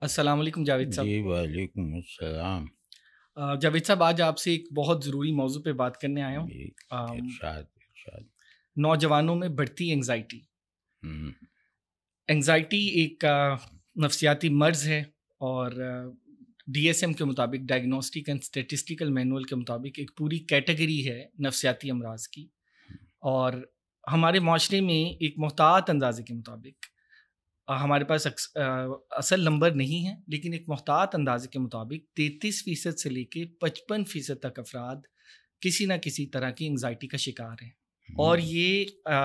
السلام علیکم جاوید صاحب۔ جی وعلیکم السلام۔ جاوید صاحب، آج آپ سے ایک بہت ضروری موضوع پہ بات کرنے آیا ہوں۔ جی آم، ارشاد۔ نوجوانوں میں بڑھتی انگزائٹی۔ ہم، انگزائٹی ایک نفسیاتی مرض ہے، اور ڈی ایس ایم کے مطابق، ڈائگنوسٹک اینڈ اسٹیٹسٹیکل مینول کے مطابق ایک پوری کیٹیگری ہے نفسیاتی امراض کی، اور ہمارے معاشرے میں ایک محتاط اندازے کے مطابق، ہمارے پاس اصل نمبر نہیں ہے، لیکن ایک محتاط اندازے کے مطابق 33% سے لے کے 55% تک افراد کسی نہ کسی طرح کی انگزائٹی کا شکار ہیں۔ اور یہ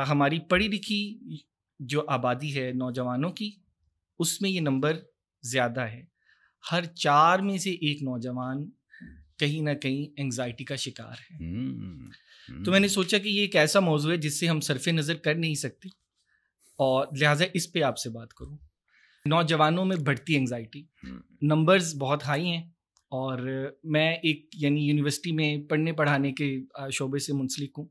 ہماری پڑھی لکھی جو آبادی ہے نوجوانوں کی، اس میں یہ نمبر زیادہ ہے۔ ہر 4 میں سے ایک نوجوان کہیں نہ کہیں انگزائٹی کا شکار ہے۔ تو میں نے سوچا کہ یہ ایک ایسا موضوع ہے جس سے ہم صرف نظر کر نہیں سکتے، اور لہٰذا اس پہ آپ سے بات کروں۔ نوجوانوں میں بڑھتی انگزائٹی، نمبرز بہت ہائی ہیں، اور میں ایک یونیورسٹی میں پڑھنے پڑھانے کے شعبے سے منسلک ہوں،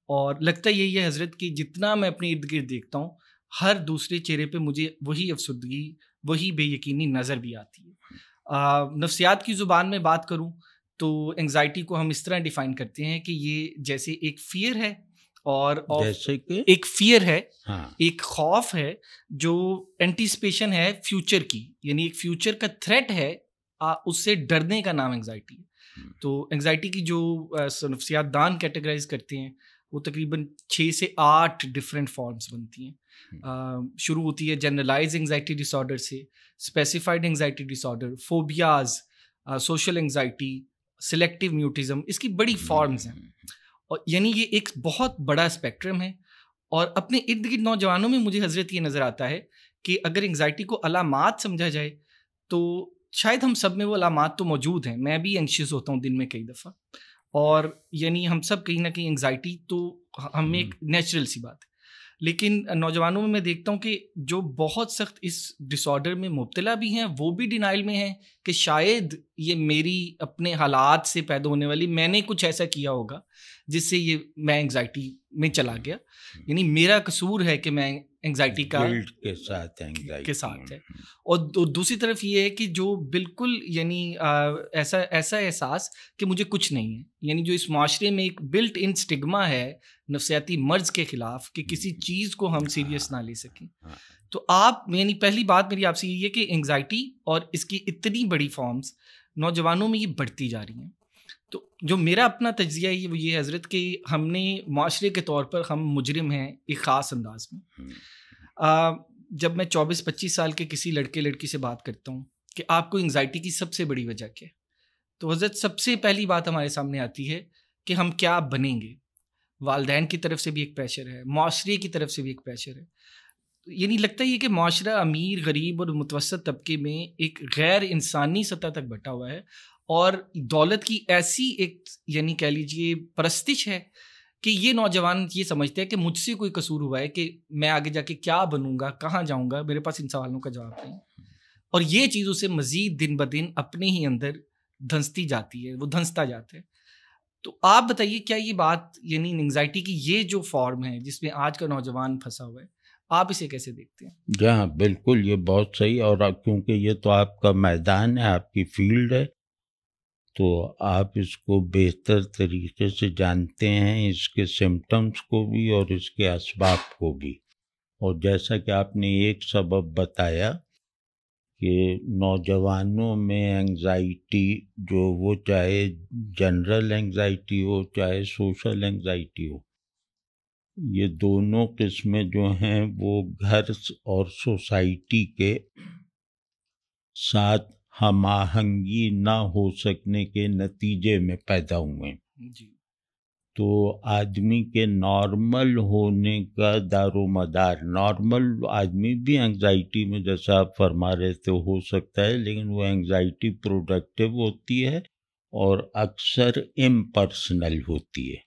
اور لگتا یہی ہے حضرت کہ جتنا میں اپنے ارد گرد دیکھتا ہوں، ہر دوسرے چہرے پہ مجھے وہی افسردگی، وہی بے یقینی نظر بھی آتی ہے۔ نفسیات کی زبان میں بات کروں تو انگزائٹی کو ہم اس طرح ڈیفائن کرتے ہیں کہ یہ جیسے ایک فیئر ہے، اور جیسے کہ ایک فیئر ہے، ہاں ایک خوف ہے جو اینٹیسپیشن ہے فیوچر کی، یعنی ایک فیوچر کا تھریٹ ہے، اس سے ڈرنے کا نام انگزائٹی ہے۔ تو انگزائٹی کی جو نفسیات دان کیٹیگرائز کرتے ہیں، وہ تقریباً 6 سے 8 ڈفرینٹ فارمز بنتی ہیں۔ شروع ہوتی ہے جنرلائز انگزائٹی ڈس آرڈر سے، specified anxiety disorder, phobias, social anxiety, selective mutism, اس کی بڑی فارمز ہیں، اور یعنی یہ ایک بہت بڑا اسپیکٹرم ہے۔ اور اپنے ارد گرد نوجوانوں میں مجھے حضرت یہ نظر آتا ہے کہ اگر انگزائٹی کو علامات سمجھا جائے تو شاید ہم سب میں وہ علامات تو موجود ہیں۔ میں بھی اینکشیس ہوتا ہوں دن میں کئی دفعہ، اور یعنی ہم سب کہیں نہ کہیں انگزائٹی تو ہم ایک نیچرل سی بات ہے، لیکن نوجوانوں میں دیکھتا ہوں کہ جو بہت سخت اس ڈس آرڈر میں مبتلا بھی ہیں، وہ بھی ڈینائل میں ہیں کہ شاید یہ میری اپنے حالات سے پیدا ہونے والی، میں نے کچھ ایسا کیا ہوگا جس سے یہ میں انگزائٹی میں چلا گیا، یعنی میرا قصور ہے کہ میں انگزائٹی کا گلٹ کے ساتھ ہے۔ اور دوسری طرف یہ ہے کہ جو بالکل یعنی ایسا احساس کہ مجھے کچھ نہیں ہے، یعنی جو اس معاشرے میں ایک بلٹ ان سٹگما ہے نفسیاتی مرض کے خلاف کہ کسی چیز کو ہم سیریس نہ لے سکیں۔ تو آپ یعنی پہلی بات میری آپ سے یہ ہے کہ انگزائٹی اور اس کی اتنی بڑی فارمز نوجوانوں میں یہ بڑھتی جا رہی ہیں۔ تو جو میرا اپنا تجزیہ ہے وہ یہ حضرت کہ ہم نے معاشرے کے طور پر ہم مجرم ہیں ایک خاص انداز میں۔ جب میں 24-25 سال کے کسی لڑکی سے بات کرتا ہوں کہ آپ کو انگزائٹی کی سب سے بڑی وجہ کیا ہے، تو حضرت سب سے پہلی بات ہمارے سامنے آتی ہے کہ ہم کیا بنیں گے۔ والدین کی طرف سے بھی ایک پریشر ہے، معاشرے کی طرف سے بھی ایک پریشر ہے، یعنی لگتا ہے کہ معاشرہ امیر، غریب اور متوسط طبقے میں ایک غیر انسانی سطح تک بٹا ہوا ہے، اور دولت کی ایسی ایک یعنی کہہ لیجیے پرستش ہے کہ یہ نوجوان یہ سمجھتے ہیں کہ مجھ سے کوئی قصور ہوا ہے کہ میں آگے جا کے کیا بنوں گا، کہاں جاؤں گا، میرے پاس ان سوالوں کا جواب نہیں، اور یہ چیز اسے مزید دن بدن اپنے ہی اندر دھنستی جاتی ہے، وہ دھنستا جاتا ہے۔ تو آپ بتائیے کیا یہ بات یعنی انگزائٹی کی یہ جو فارم ہے جس میں آج کا نوجوان پھنسا ہوا ہے، آپ اسے کیسے دیکھتے ہیں؟ جی ہاں بالکل، یہ بہت صحیح، اور کیونکہ یہ تو آپ کا میدان ہے، آپ کی فیلڈ ہے، تو آپ اس کو بہتر طریقے سے جانتے ہیں، اس کے سمٹمز کو بھی اور اس کے اسباب کو بھی۔ اور جیسا کہ آپ نے ایک سبب بتایا کہ نوجوانوں میں انگزائٹی جو وہ چاہے جنرل انگزائٹی ہو چاہے سوشل انگزائٹی ہو، یہ دونوں قسمیں جو ہیں وہ گھر اور سوسائٹی کے ساتھ ہم آہنگی نہ ہو سکنے کے نتیجے میں پیدا ہوئے۔ تو آدمی کے نارمل ہونے کا دار و مدار، نارمل آدمی بھی انگزائٹی میں جیسا آپ فرما رہے تھے ہو سکتا ہے، لیکن وہ انگزائٹی پروڈکٹیو ہوتی ہے اور اکثر امپرسنل ہوتی ہے۔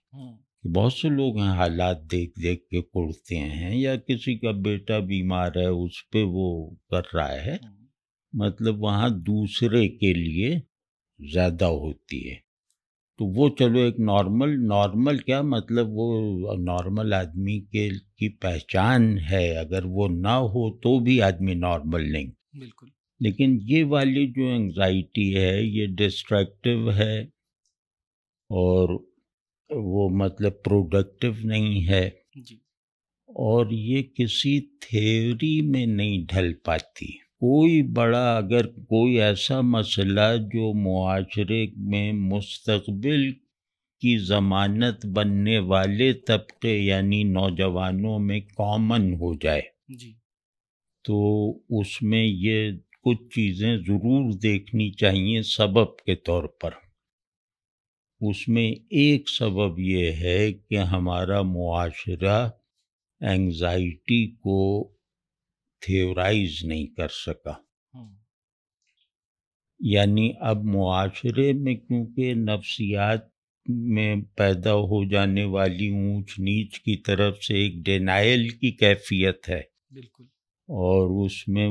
بہت سے لوگ ہیں حالات دیکھ دیکھ کے اڑتے ہیں، یا کسی کا بیٹا بیمار ہے اس پہ وہ کر رہا ہے، مطلب وہاں دوسرے کے لیے زیادہ ہوتی ہے۔ تو وہ چلو ایک نارمل کیا مطلب، وہ نارمل آدمی کی پہچان ہے، اگر وہ نہ ہو تو بھی آدمی نارمل نہیں۔ بالکل۔ لیکن یہ والی جو انگزائٹی ہے یہ ڈسٹریکٹیو ہے اور وہ مطلب پروڈکٹیو نہیں ہے جی. اور یہ کسی تھیوری میں نہیں ڈھل پاتی. کوئی بڑا اگر کوئی ایسا مسئلہ جو معاشرے میں مستقبل کی ضمانت بننے والے طبقے یعنی نوجوانوں میں کامن ہو جائے جی. تو اس میں یہ کچھ چیزیں ضرور دیکھنی چاہیے سبب کے طور پر. اس میں ایک سبب یہ ہے کہ ہمارا معاشرہ اینگزائٹی کو تھیورائز نہیں کر سکا. یعنی اب معاشرے میں کیونکہ نفسیات میں پیدا ہو جانے والی اونچ نیچ کی طرف سے ایک ڈینائل کی کیفیت ہے. بالکل. اور اس میں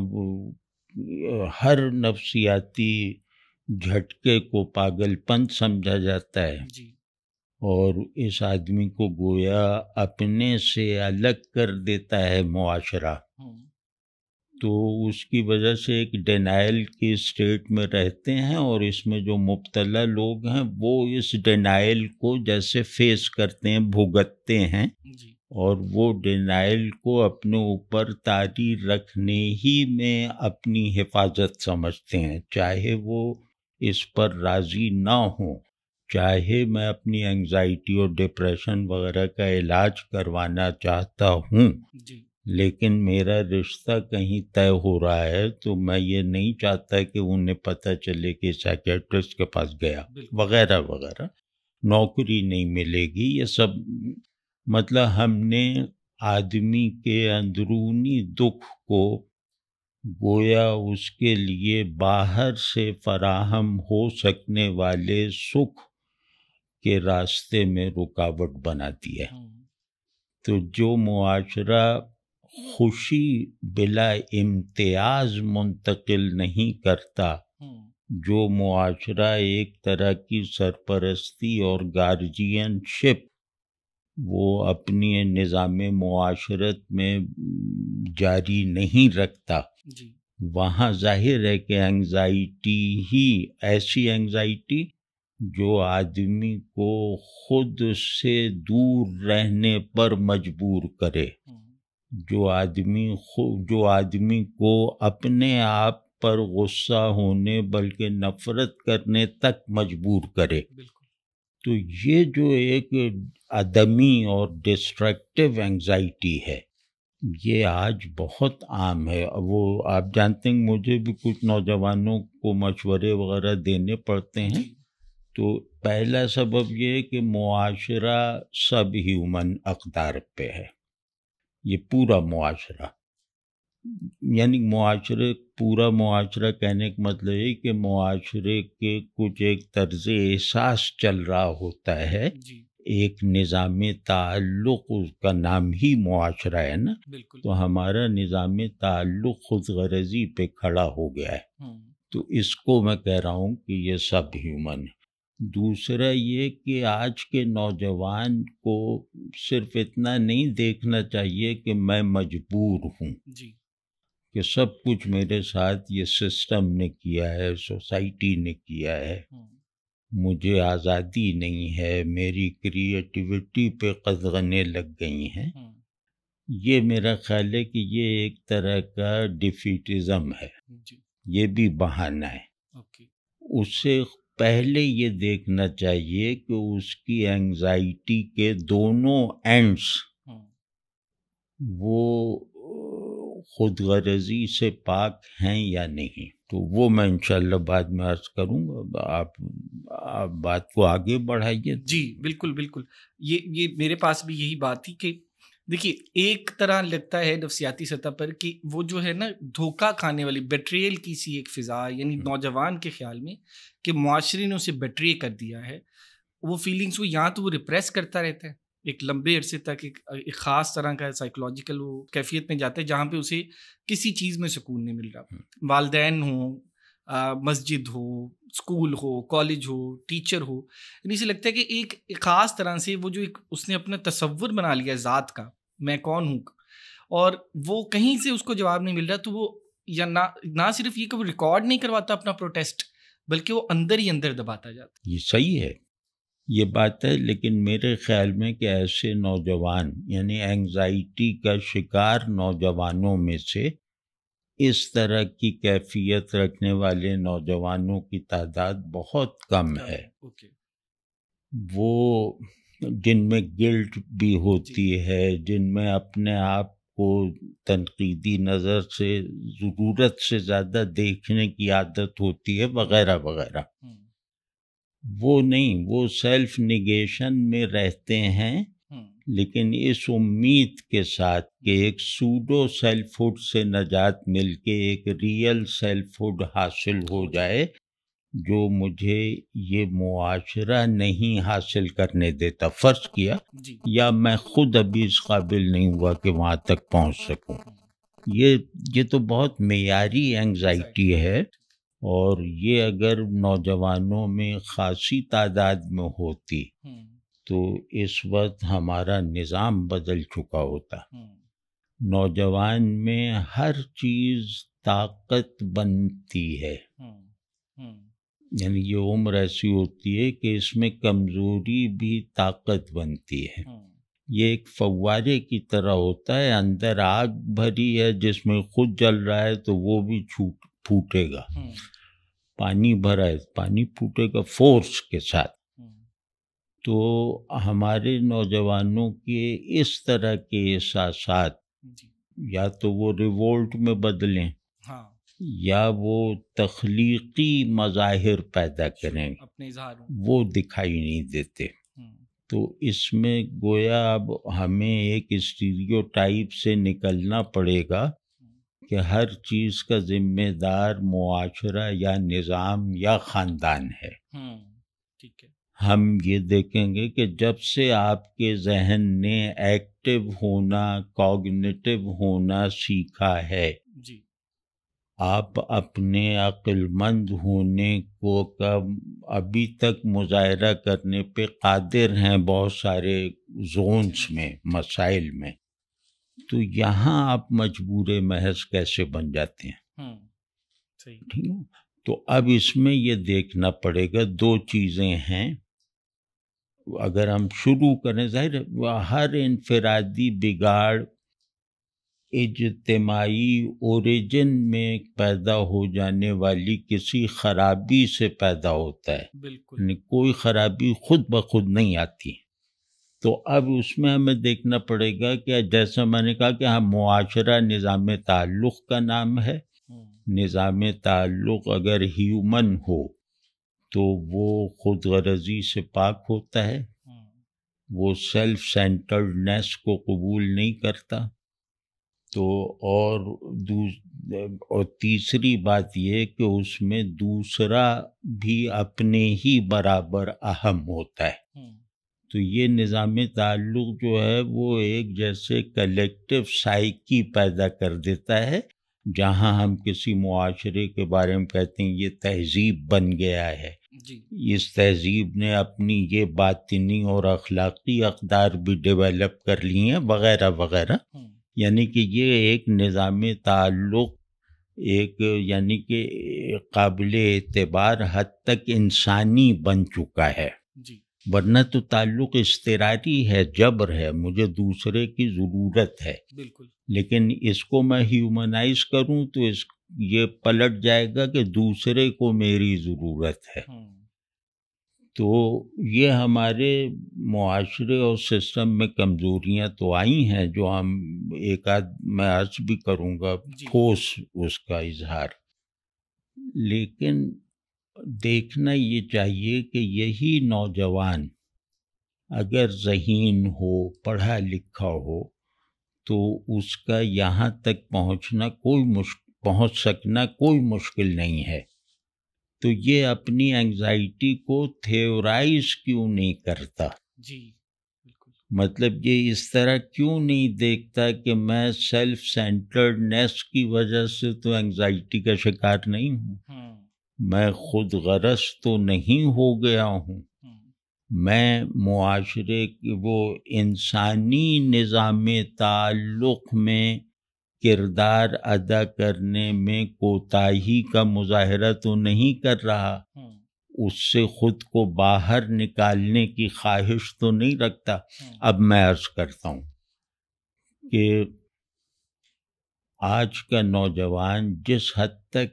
ہر نفسیاتی جھٹکے کو پاگل پن سمجھا جاتا ہے. جی. اور اس آدمی کو گویا اپنے سے الگ کر دیتا ہے معاشرہ. تو اس کی وجہ سے ایک ڈینائل کی اسٹیٹ میں رہتے ہیں اور اس میں جو مبتلا لوگ ہیں وہ اس ڈینائل کو جیسے فیس کرتے ہیں بھگتتے ہیں. جی. اور وہ ڈینائل کو اپنے اوپر طاری رکھنے ہی میں اپنی حفاظت سمجھتے ہیں, چاہے وہ اس پر راضی نہ ہوں. چاہے میں اپنی انگزائٹی اور ڈپریشن وغیرہ کا علاج کروانا چاہتا ہوں, لیکن میرا رشتہ کہیں طے ہو رہا ہے تو میں یہ نہیں چاہتا کہ انہیں پتہ چلے کہ سائیکیٹرسٹ کے پاس گیا وغیرہ وغیرہ. نوکری نہیں ملے گی, یہ سب مطلب ہم نے آدمی کے اندرونی دکھ کو گویا اس کے لیے باہر سے فراہم ہو سکنے والے سکھ کے راستے میں رکاوٹ بنا دیا. تو جو معاشرہ خوشی بلا امتیاز منتقل نہیں کرتا, جو معاشرہ ایک طرح کی سرپرستی اور گارجین شپ وہ اپنی نظام معاشرت میں جاری نہیں رکھتا, وہاں ظاہر ہے کہ انگزائٹی ہی ایسی انگزائٹی جو آدمی کو خود سے دور رہنے پر مجبور کرے, جو آدمی کو اپنے آپ پر غصہ ہونے بلکہ نفرت کرنے تک مجبور کرے. تو یہ جو ایک عدمی اور ڈسٹریکٹیو انگزائٹی ہے یہ آج بہت عام ہے. وہ آپ جانتے ہیں مجھے بھی کچھ نوجوانوں کو مشورے وغیرہ دینے پڑتے ہیں, تو پہلا سبب یہ ہے کہ معاشرہ سب ہیومن اقدار پہ ہے. یہ پورا معاشرہ یعنی پورا معاشرہ کہنے کا مطلب ہے کہ معاشرے کے کچھ ایک طرز احساس چل رہا ہوتا ہے. ایک نظام تعلق, اس کا نام ہی معاشرہ ہے نا. تو ہمارا نظام تعلق خود غرضی پہ کھڑا ہو گیا ہے. تو اس کو میں کہہ رہا ہوں کہ یہ سب ہیومن ہے. دوسرا یہ کہ آج کے نوجوان کو صرف اتنا نہیں دیکھنا چاہیے کہ میں مجبور ہوں, کہ سب کچھ میرے ساتھ یہ سسٹم نے کیا ہے, سوسائٹی نے کیا ہے, مجھے آزادی نہیں ہے, میری کریٹیوٹی پہ قدغنیں لگ گئی ہیں. یہ میرا خیال ہے کہ یہ ایک طرح کا ڈیفیٹزم ہے, یہ بھی بہانہ ہے. اس سے پہلے یہ دیکھنا چاہیے کہ اس کی انگزائٹی کے دونوں اینڈز وہ خود غرضی سے پاک ہیں یا نہیں. تو وہ میں انشاءاللہ بعد میں عرض کروں گا, آپ بات کو آگے بڑھائیے. جی بالکل بالکل. یہ میرے پاس بھی یہی بات تھی کہ دیکھیے ایک طرح لگتا ہے نفسیاتی سطح پر کہ وہ جو ہے نا دھوکہ کھانے والی بیٹریل کی سی ایک فضا, یعنی نوجوان کے خیال میں کہ معاشرے نے اسے بیٹری کر دیا ہے. وہ فیلنگس کو یہاں تو وہ ریپریس کرتا رہتا ہے ایک لمبے عرصے تک, ایک خاص طرح کا سائیکولوجیکل وہ کیفیت میں جاتا ہے جہاں پہ اسے کسی چیز میں سکون نہیں مل رہا. والدین ہوں, مسجد ہو, اسکول ہو, کالج ہو, ٹیچر ہو, یعنی اسے لگتا ہے کہ ایک خاص طرح سے وہ جو ایک اس نے اپنا تصور بنا لیا ذات کا, میں کون ہوں, اور وہ کہیں سے اس کو جواب نہیں مل رہا. تو وہ یا نہ صرف یہ کہ وہ ریکارڈ نہیں کرواتا اپنا پروٹیسٹ، بلکہ وہ اندر ہی اندر دباتا جاتا. یہ صحیح ہے، یہ بات ہے، لیکن میرے خیال میں کہ ایسے نوجوان، یعنی اینگزائٹی کا شکار نوجوانوں میں سے اس طرح کی کیفیت رکھنے والے نوجوانوں کی تعداد بہت کم ہے. وہ جن میں گلٹ بھی ہوتی ہے، جن میں اپنے آپ کو تنقیدی نظر سے ضرورت سے زیادہ دیکھنے کی عادت ہوتی ہے، وغیرہ وغیرہ. وہ نہیں، وہ سیلف نیگیشن میں رہتے ہیں، لیکن اس امید کے ساتھ کہ ایک سوڈو سیلف ہوڈ سے نجات مل کے ایک ریئل سیلف ہوڈ حاصل ہو جائے جو مجھے یہ معاشرہ نہیں حاصل کرنے دیتا. فرض کیا یا میں خود ابھی اس قابل نہیں ہوا کہ وہاں تک پہنچ سکوں. یہ تو بہت معیاری اینگزائٹی ہے، اور یہ اگر نوجوانوں میں خاصی تعداد میں ہوتی تو اس وقت ہمارا نظام بدل چکا ہوتا. نوجوان میں ہر چیز طاقت بنتی ہے، یعنی یہ عمر ایسی ہوتی ہے کہ اس میں کمزوری بھی طاقت بنتی ہے. یہ ایک فوارے کی طرح ہوتا ہے، اندر آگ بھری ہے جس میں خود جل رہا ہے تو وہ بھی پھوٹے گا. پانی بھرا ہے، پانی پھوٹے گا فورس کے ساتھ. تو ہمارے نوجوانوں کے اس طرح کے احساسات یا تو وہ ریولٹ میں بدلیں یا وہ تخلیقی مظاہر پیدا کریں، وہ دکھائی نہیں دیتے. تو اس میں گویا اب ہمیں ایک اسٹیریوٹائپ سے نکلنا پڑے گا کہ ہر چیز کا ذمہ دار معاشرہ یا نظام یا خاندان ہے. ٹھیک ہے. ہم یہ دیکھیں گے کہ جب سے آپ کے ذہن نے ایکٹیو ہونا، کوگنیٹو ہونا سیکھا ہے، آپ اپنے عقل مند ہونے کو ابھی تک مظاہرہ کرنے پہ قادر ہیں بہت سارے زونس میں، مسائل میں. تو یہاں آپ مجبور محض کیسے بن جاتے ہیں؟ ٹھیک ہے. تو اب اس میں یہ دیکھنا پڑے گا، دو چیزیں ہیں. اگر ہم شروع کریں، ظاہر ہے ہر انفرادی بگاڑ اجتماعی اوریجن میں پیدا ہو جانے والی کسی خرابی سے پیدا ہوتا ہے. بالکل، کوئی خرابی خود بخود نہیں آتی. تو اب اس میں ہمیں دیکھنا پڑے گا کہ جیسا میں نے کہا کہ ہم معاشرہ نظام تعلق کا نام ہے. نظام تعلق اگر ہیومن ہو تو وہ خود غرضی سے پاک ہوتا ہے، وہ سیلف سینٹرڈنیس کو قبول نہیں کرتا. تو اور تیسری بات یہ کہ اس میں دوسرا بھی اپنے ہی برابر اہم ہوتا ہے. تو یہ نظام تعلق جو ہے وہ ایک جیسے کلیکٹیو سائیکی پیدا کر دیتا ہے، جہاں ہم کسی معاشرے کے بارے میں کہتے ہیں یہ تہذیب بن گیا ہے، اس تہذیب نے اپنی یہ باطنی اور اخلاقی اقدار بھی ڈیولپ کر لی ہیں، وغیرہ وغیرہ. یعنی کہ یہ ایک نظام تعلق ایک یعنی کہ قابل اعتبار حد تک انسانی بن چکا ہے. ورنہ تو تعلق اضطراری ہے، جبر ہے، مجھے دوسرے کی ضرورت ہے. بالکل. لیکن اس کو میں ہیومنائز کروں تو یہ پلٹ جائے گا کہ دوسرے کو میری ضرورت ہے. تو یہ ہمارے معاشرے اور سسٹم میں کمزوریاں تو آئی ہیں جو ہم ایک میں عرض بھی کروں گا ٹھوس اس کا اظہار. لیکن دیکھنا یہ چاہیے کہ یہی نوجوان اگر ذہین ہو، پڑھا لکھا ہو، تو اس کا یہاں تک پہنچ سکنا کوئی مشکل نہیں ہے. تو یہ اپنی اینگزائٹی کو تھیورائز کیوں نہیں کرتا؟ بالکل. مطلب یہ اس طرح کیوں نہیں دیکھتا کہ میں سیلف سینٹرڈنیس کی وجہ سے تو اینگزائٹی کا شکار نہیں ہوں، میں خود غرض تو نہیں ہو گیا ہوں، میں معاشرے کی وہ انسانی نظام تعلق میں کردار ادا کرنے میں کوتاہی کا مظاہرہ تو نہیں کر رہا، اس سے خود کو باہر نکالنے کی خواہش تو نہیں رکھتا۔ اب میں عرض کرتا ہوں کہ آج کا نوجوان جس حد تک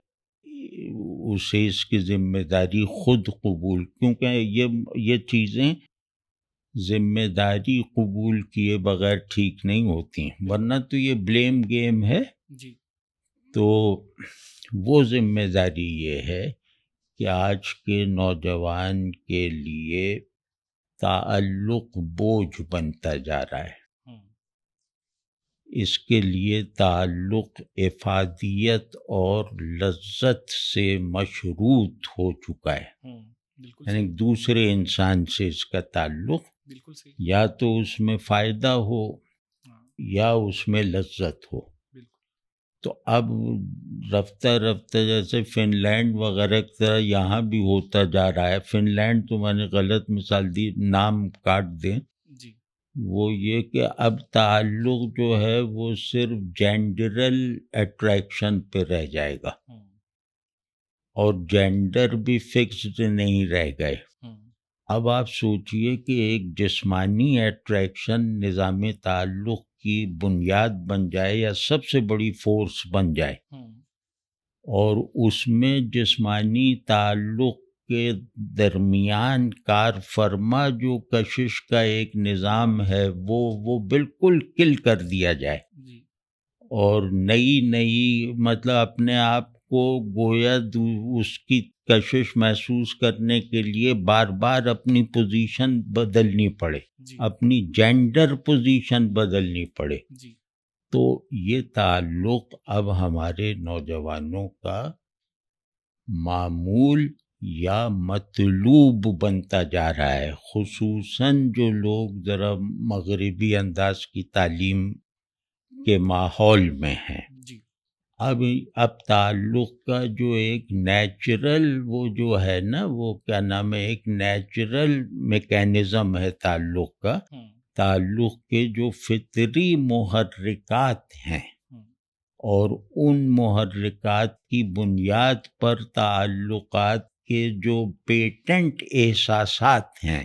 اسے اس کی ذمہ داری خود قبول، کیونکہ یہ چیزیں ذمہ داری قبول کیے بغیر ٹھیک نہیں ہوتی ہیں، ورنہ تو یہ بلیم گیم ہے۔ جی، تو وہ ذمہ داری یہ ہے کہ آج کے نوجوان کے لیے تعلق بوجھ بنتا جا رہا ہے۔ اس کے لیے تعلق افادیت اور لذت سے مشروط ہو چکا ہے، یعنی دوسرے انسان سے اس کا تعلق یا تو اس میں فائدہ ہو یا اس میں لذت ہو۔ تو اب رفتہ رفتہ جیسے فن لینڈ وغیرہ کی طرح یہاں بھی ہوتا جا رہا ہے۔ فن لینڈ تو میں نے غلط مثال دی، نام کاٹ دیں، وہ یہ کہ اب تعلق جو ہے وہ صرف جینڈرل اٹریکشن پہ رہ جائے گا، اور جینڈر بھی فکسڈ نہیں رہ گئے۔ اب آپ سوچئے کہ ایک جسمانی اٹریکشن نظام تعلق کی بنیاد بن جائے یا سب سے بڑی فورس بن جائے، اور اس میں جسمانی تعلق کے درمیان کار فرما جو کشش کا ایک نظام ہے وہ بالکل کل کر دیا جائے، اور نئی مطلب اپنے آپ کو گویا اس کی کشش محسوس کرنے کے لیے بار بار اپنی پوزیشن بدلنی پڑے، اپنی جینڈر پوزیشن بدلنی پڑے۔ تو یہ تعلق اب ہمارے نوجوانوں کا معمول یا مطلوب بنتا جا رہا ہے، خصوصاً جو لوگ ذرا مغربی انداز کی تعلیم کے ماحول میں ہیں۔ اب تعلق کا جو ایک نیچرل وہ جو ہے نا، وہ کیا نام ہے، ایک نیچرل میکینزم ہے تعلق کا، تعلق کے جو فطری محرکات ہیں، اور ان محرکات کی بنیاد پر تعلقات کے جو پیٹنٹ احساسات ہیں،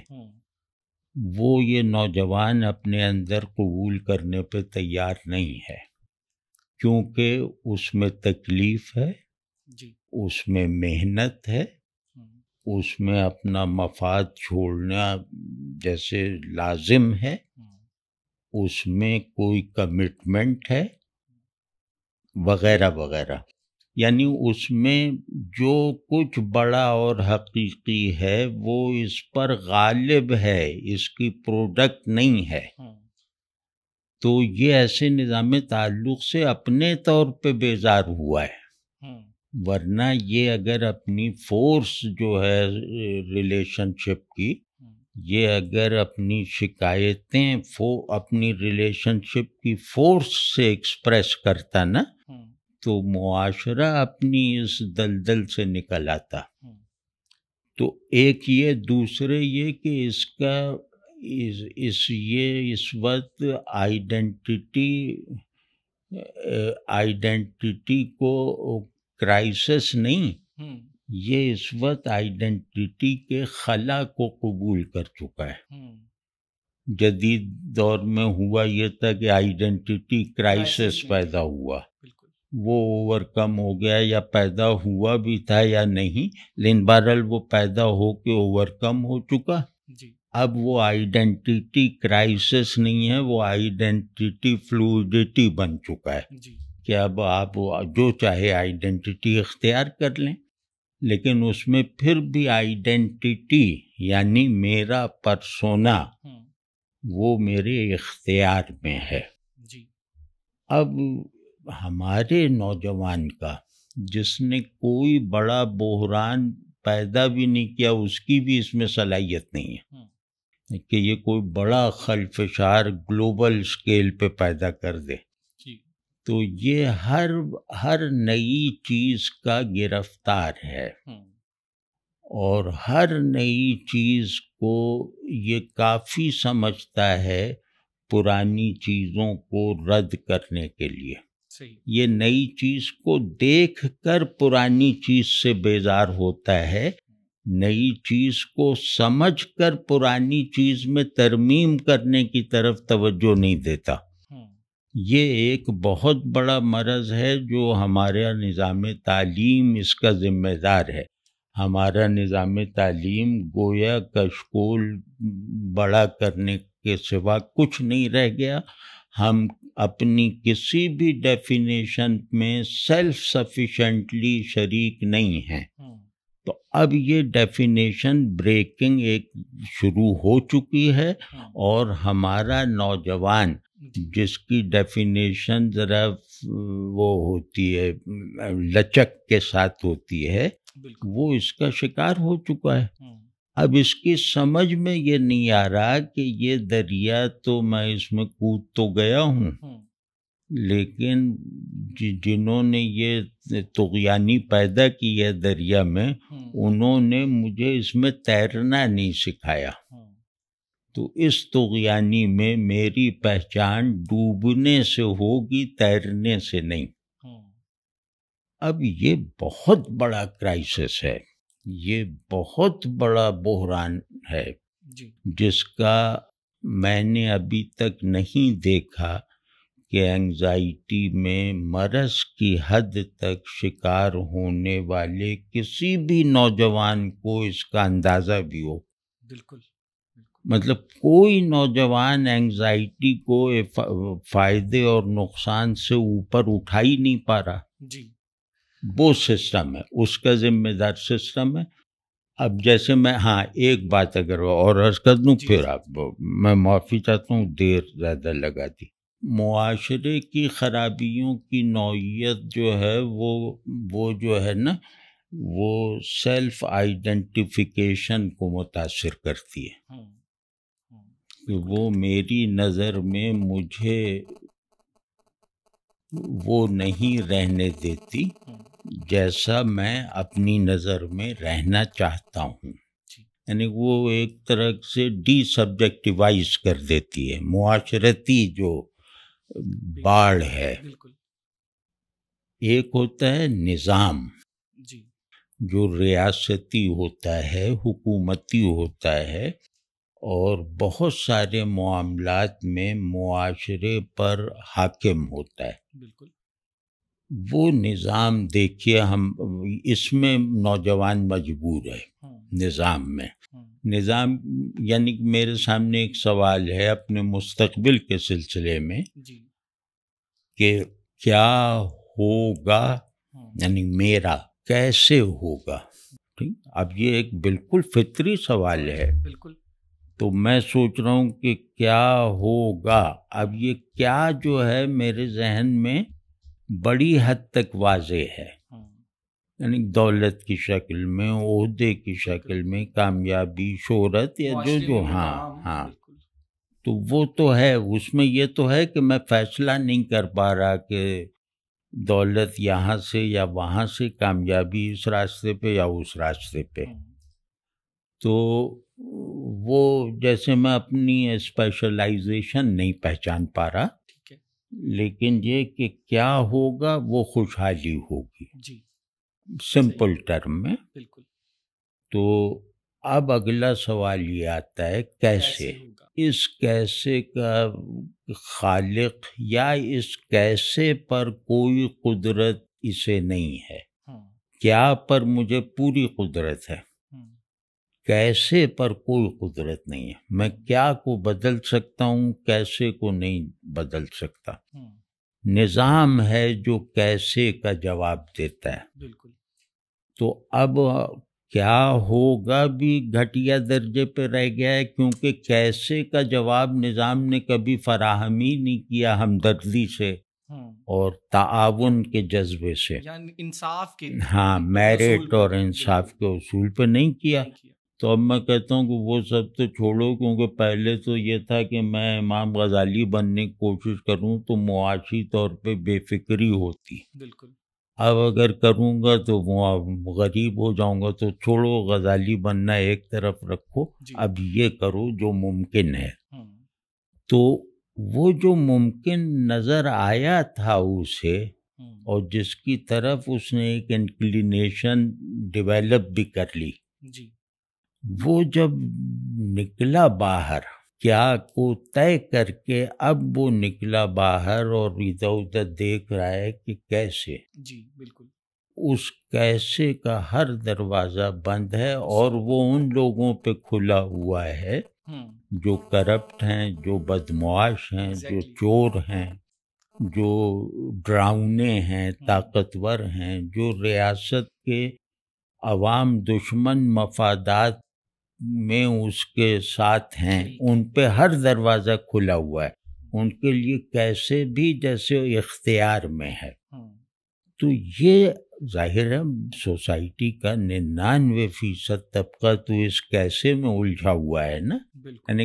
وہ یہ نوجوان اپنے اندر قبول کرنے پہ تیار نہیں ہے، کیونکہ اس میں تکلیف ہے، اس میں محنت ہے، اس میں اپنا مفاد چھوڑنا جیسے لازم ہے، اس میں کوئی کمٹمنٹ ہے، وغیرہ وغیرہ۔ یعنی اس میں جو کچھ بڑا اور حقیقی ہے وہ اس پر غالب ہے، اس کی پروڈکٹ نہیں ہے۔ تو یہ ایسے نظام تعلق سے اپنے طور پہ بیزار ہوا ہے، ورنہ یہ اگر اپنی فورس جو ہے ریلیشن شپ کی، یہ اگر اپنی شکایتیں اپنی ریلیشن شپ کی فورس سے ایکسپریس کرتا نا، تو معاشرہ اپنی اس دلدل سے نکل آتا۔ تو ایک یہ، دوسرے یہ کہ اس کا اس وقت آئیڈینٹی کو کرائسس نہیں، یہ اس وقت آئیڈینٹی کے خلا کو قبول کر چکا ہے۔ جدید دور میں ہوا یہ تھا کہ آئیڈینٹی کرائسس پیدا ہوا، وہ اوور کم ہو گیا، یا پیدا ہوا بھی تھا یا نہیں، لیکن بہرحال وہ پیدا ہو کے اوور کم ہو چکا۔ اب وہ آئیڈینٹی کرائسس نہیں ہے، وہ آئیڈینٹی فلوئڈٹی بن چکا ہے، کہ اب آپ جو چاہے آئیڈینٹی اختیار کر لیں، لیکن اس میں پھر بھی آئیڈینٹی یعنی میرا پرسونا وہ میرے اختیار میں ہے۔ اب ہمارے نوجوان کا، جس نے کوئی بڑا بحران پیدا بھی نہیں کیا، اس کی بھی اس میں صلاحیت نہیں ہے کہ یہ کوئی بڑا خلفشار گلوبل سکیل پہ پیدا کر دے۔ تو یہ ہر نئی چیز کا گرفتار ہے، اور ہر نئی چیز کو یہ کافی سمجھتا ہے پرانی چیزوں کو رد کرنے کے لیے۔ یہ نئی چیز کو دیکھ کر پرانی چیز سے بیزار ہوتا ہے، نئی چیز کو سمجھ کر پرانی چیز میں ترمیم کرنے کی طرف توجہ نہیں دیتا۔ یہ ایک بہت بڑا مرض ہے جو ہمارا نظام تعلیم اس کا ذمہ دار ہے۔ ہمارا نظام تعلیم گویا کشکول بڑا کرنے کے سوا کچھ نہیں رہ گیا۔ ہم اپنی کسی بھی ڈیفینیشن میں سیلف سفیشینٹلی شریک نہیں ہیں۔ تو اب یہ ڈیفینیشن بریکنگ ایک شروع ہو چکی ہے، اور ہمارا نوجوان جس کی ڈیفینیشن ذرا وہ ہوتی ہے، لچک کے ساتھ ہوتی ہے، وہ اس کا شکار ہو چکا ہے۔ اب اس کی سمجھ میں یہ نہیں آ رہا کہ یہ دریا تو میں اس میں کود تو گیا ہوں، لیکن جنہوں نے یہ طغیانی پیدا کی ہے دریا میں، انہوں نے مجھے اس میں تیرنا نہیں سکھایا۔ تو اس طغیانی میں میری پہچان ڈوبنے سے ہوگی، تیرنے سے نہیں۔ اب یہ بہت بڑا کرائسس ہے، یہ بہت بڑا بحران ہے، جس کا میں نے ابھی تک نہیں دیکھا کہ انگزائٹی میں مرض کی حد تک شکار ہونے والے کسی بھی نوجوان کو اس کا اندازہ بھی ہو۔ بالکل، مطلب کوئی نوجوان انگزائٹی کو فائدے اور نقصان سے اوپر اٹھا ہی نہیں پا رہا۔ جی، وہ سسٹم ہے، اس کا ذمہ دار سسٹم ہے۔ اب جیسے میں ایک بات اگر اور عرض کر دوں، پھر میں معافی چاہتا ہوں، دیر زیادہ لگا دی۔ معاشرے کی خرابیوں کی نوعیت جو ہے وہ جو ہے نا، وہ سیلف آئیڈینٹیفیکیشن کو متاثر کرتی ہے، کہ وہ میری نظر میں مجھے وہ نہیں رہنے دیتی جیسا میں اپنی نظر میں رہنا چاہتا ہوں۔ یعنی وہ ایک طرح سے ڈی سبجیکٹیوائز کر دیتی ہے۔ معاشرتی جو باڑ ہے، ایک ہوتا ہے نظام جو ریاستی ہوتا ہے، حکومتی ہوتا ہے، اور بہت سارے معاملات میں معاشرے پر حاکم ہوتا ہے۔ بالکل، وہ نظام دیکھیے، ہم اس میں نوجوان مجبور ہے نظام میں۔ نظام یعنی میرے سامنے ایک سوال ہے اپنے مستقبل کے سلسلے میں کہ کیا ہوگا، یعنی میرا کیسے ہوگا۔ ٹھیک، اب یہ ایک بالکل فطری سوال ہے۔ بالکل، تو میں سوچ رہا ہوں کہ کیا ہوگا۔ اب یہ کیا جو ہے میرے ذہن میں بڑی حد تک واضح ہے، یعنی دولت کی شکل میں، عہدے کی شکل میں، کامیابی، شہرت، یا جو تو وہ تو ہے۔ اس میں یہ تو ہے کہ میں فیصلہ نہیں کر پا رہا کہ دولت یہاں سے یا وہاں سے، کامیابی اس راستے پہ یا اس راستے پہ۔ تو وہ جیسے میں اپنی اسپیشلائزیشن نہیں پہچان پا رہا، لیکن یہ کہ کیا ہوگا وہ خوشحالی ہوگی، سمپل ٹرم میں۔ بالکل۔ تو اب اگلا سوال یہ آتا ہے کیسے؟ اس کیسے کا خالق یا اس کیسے پر کوئی قدرت اسے نہیں ہے۔ کیا پر مجھے پوری قدرت ہے، کیسے پر کوئی قدرت نہیں ہے۔ میں کیا کو بدل سکتا ہوں، کیسے کو نہیں بدل سکتا۔ نظام ہے جو کیسے کا جواب دیتا ہے۔ بالکل۔ تو اب کیا ہوگا بھی گھٹیا درجے پہ رہ گیا ہے، کیونکہ کیسے کا جواب نظام نے کبھی فراہم ہی نہیں کیا ہمدردی سے اور تعاون کے جذبے سے، یعنی انصاف کے، میرٹ اور انصاف کے اصول پہ نہیں کیا۔ تو اب میں کہتا ہوں کہ وہ سب تو چھوڑو، کیونکہ پہلے تو یہ تھا کہ میں امام غزالی بننے کی کوشش کروں تو معاشی طور پہ بے فکری ہوتی۔ بالکل۔ اب اگر کروں گا تو غریب ہو جاؤں گا، تو چھوڑو، غزالی بننا ایک طرف رکھو، اب یہ کرو جو ممکن ہے۔ تو وہ جو ممکن نظر آیا تھا اسے اور جس کی طرف اس نے ایک انکلینیشن ڈیولپ بھی کر لی، جی وہ جب نکلا باہر کیا کو طے کر کے، اب وہ نکلا باہر اور ادھر ادھر دیکھ رہا ہے کہ کیسے، جی بالکل اس کیسے کا ہر دروازہ بند ہے اور وہ ان لوگوں پہ کھلا ہوا ہے جو کرپٹ ہیں، جو بدمعاش ہیں، جو چور ہیں، جو ڈراؤنے ہیں، طاقتور ہیں، جو ریاست کے عوام دشمن مفادات میں اس کے ساتھ ہیں، ان پہ ہر دروازہ کھلا ہوا ہے، ان کے لیے کیسے بھی جیسے اختیار میں ہے۔ تو یہ ظاہر ہے سوسائٹی کا 99% طبقہ تو اس کیسے میں الجھا ہوا ہے نا، یعنی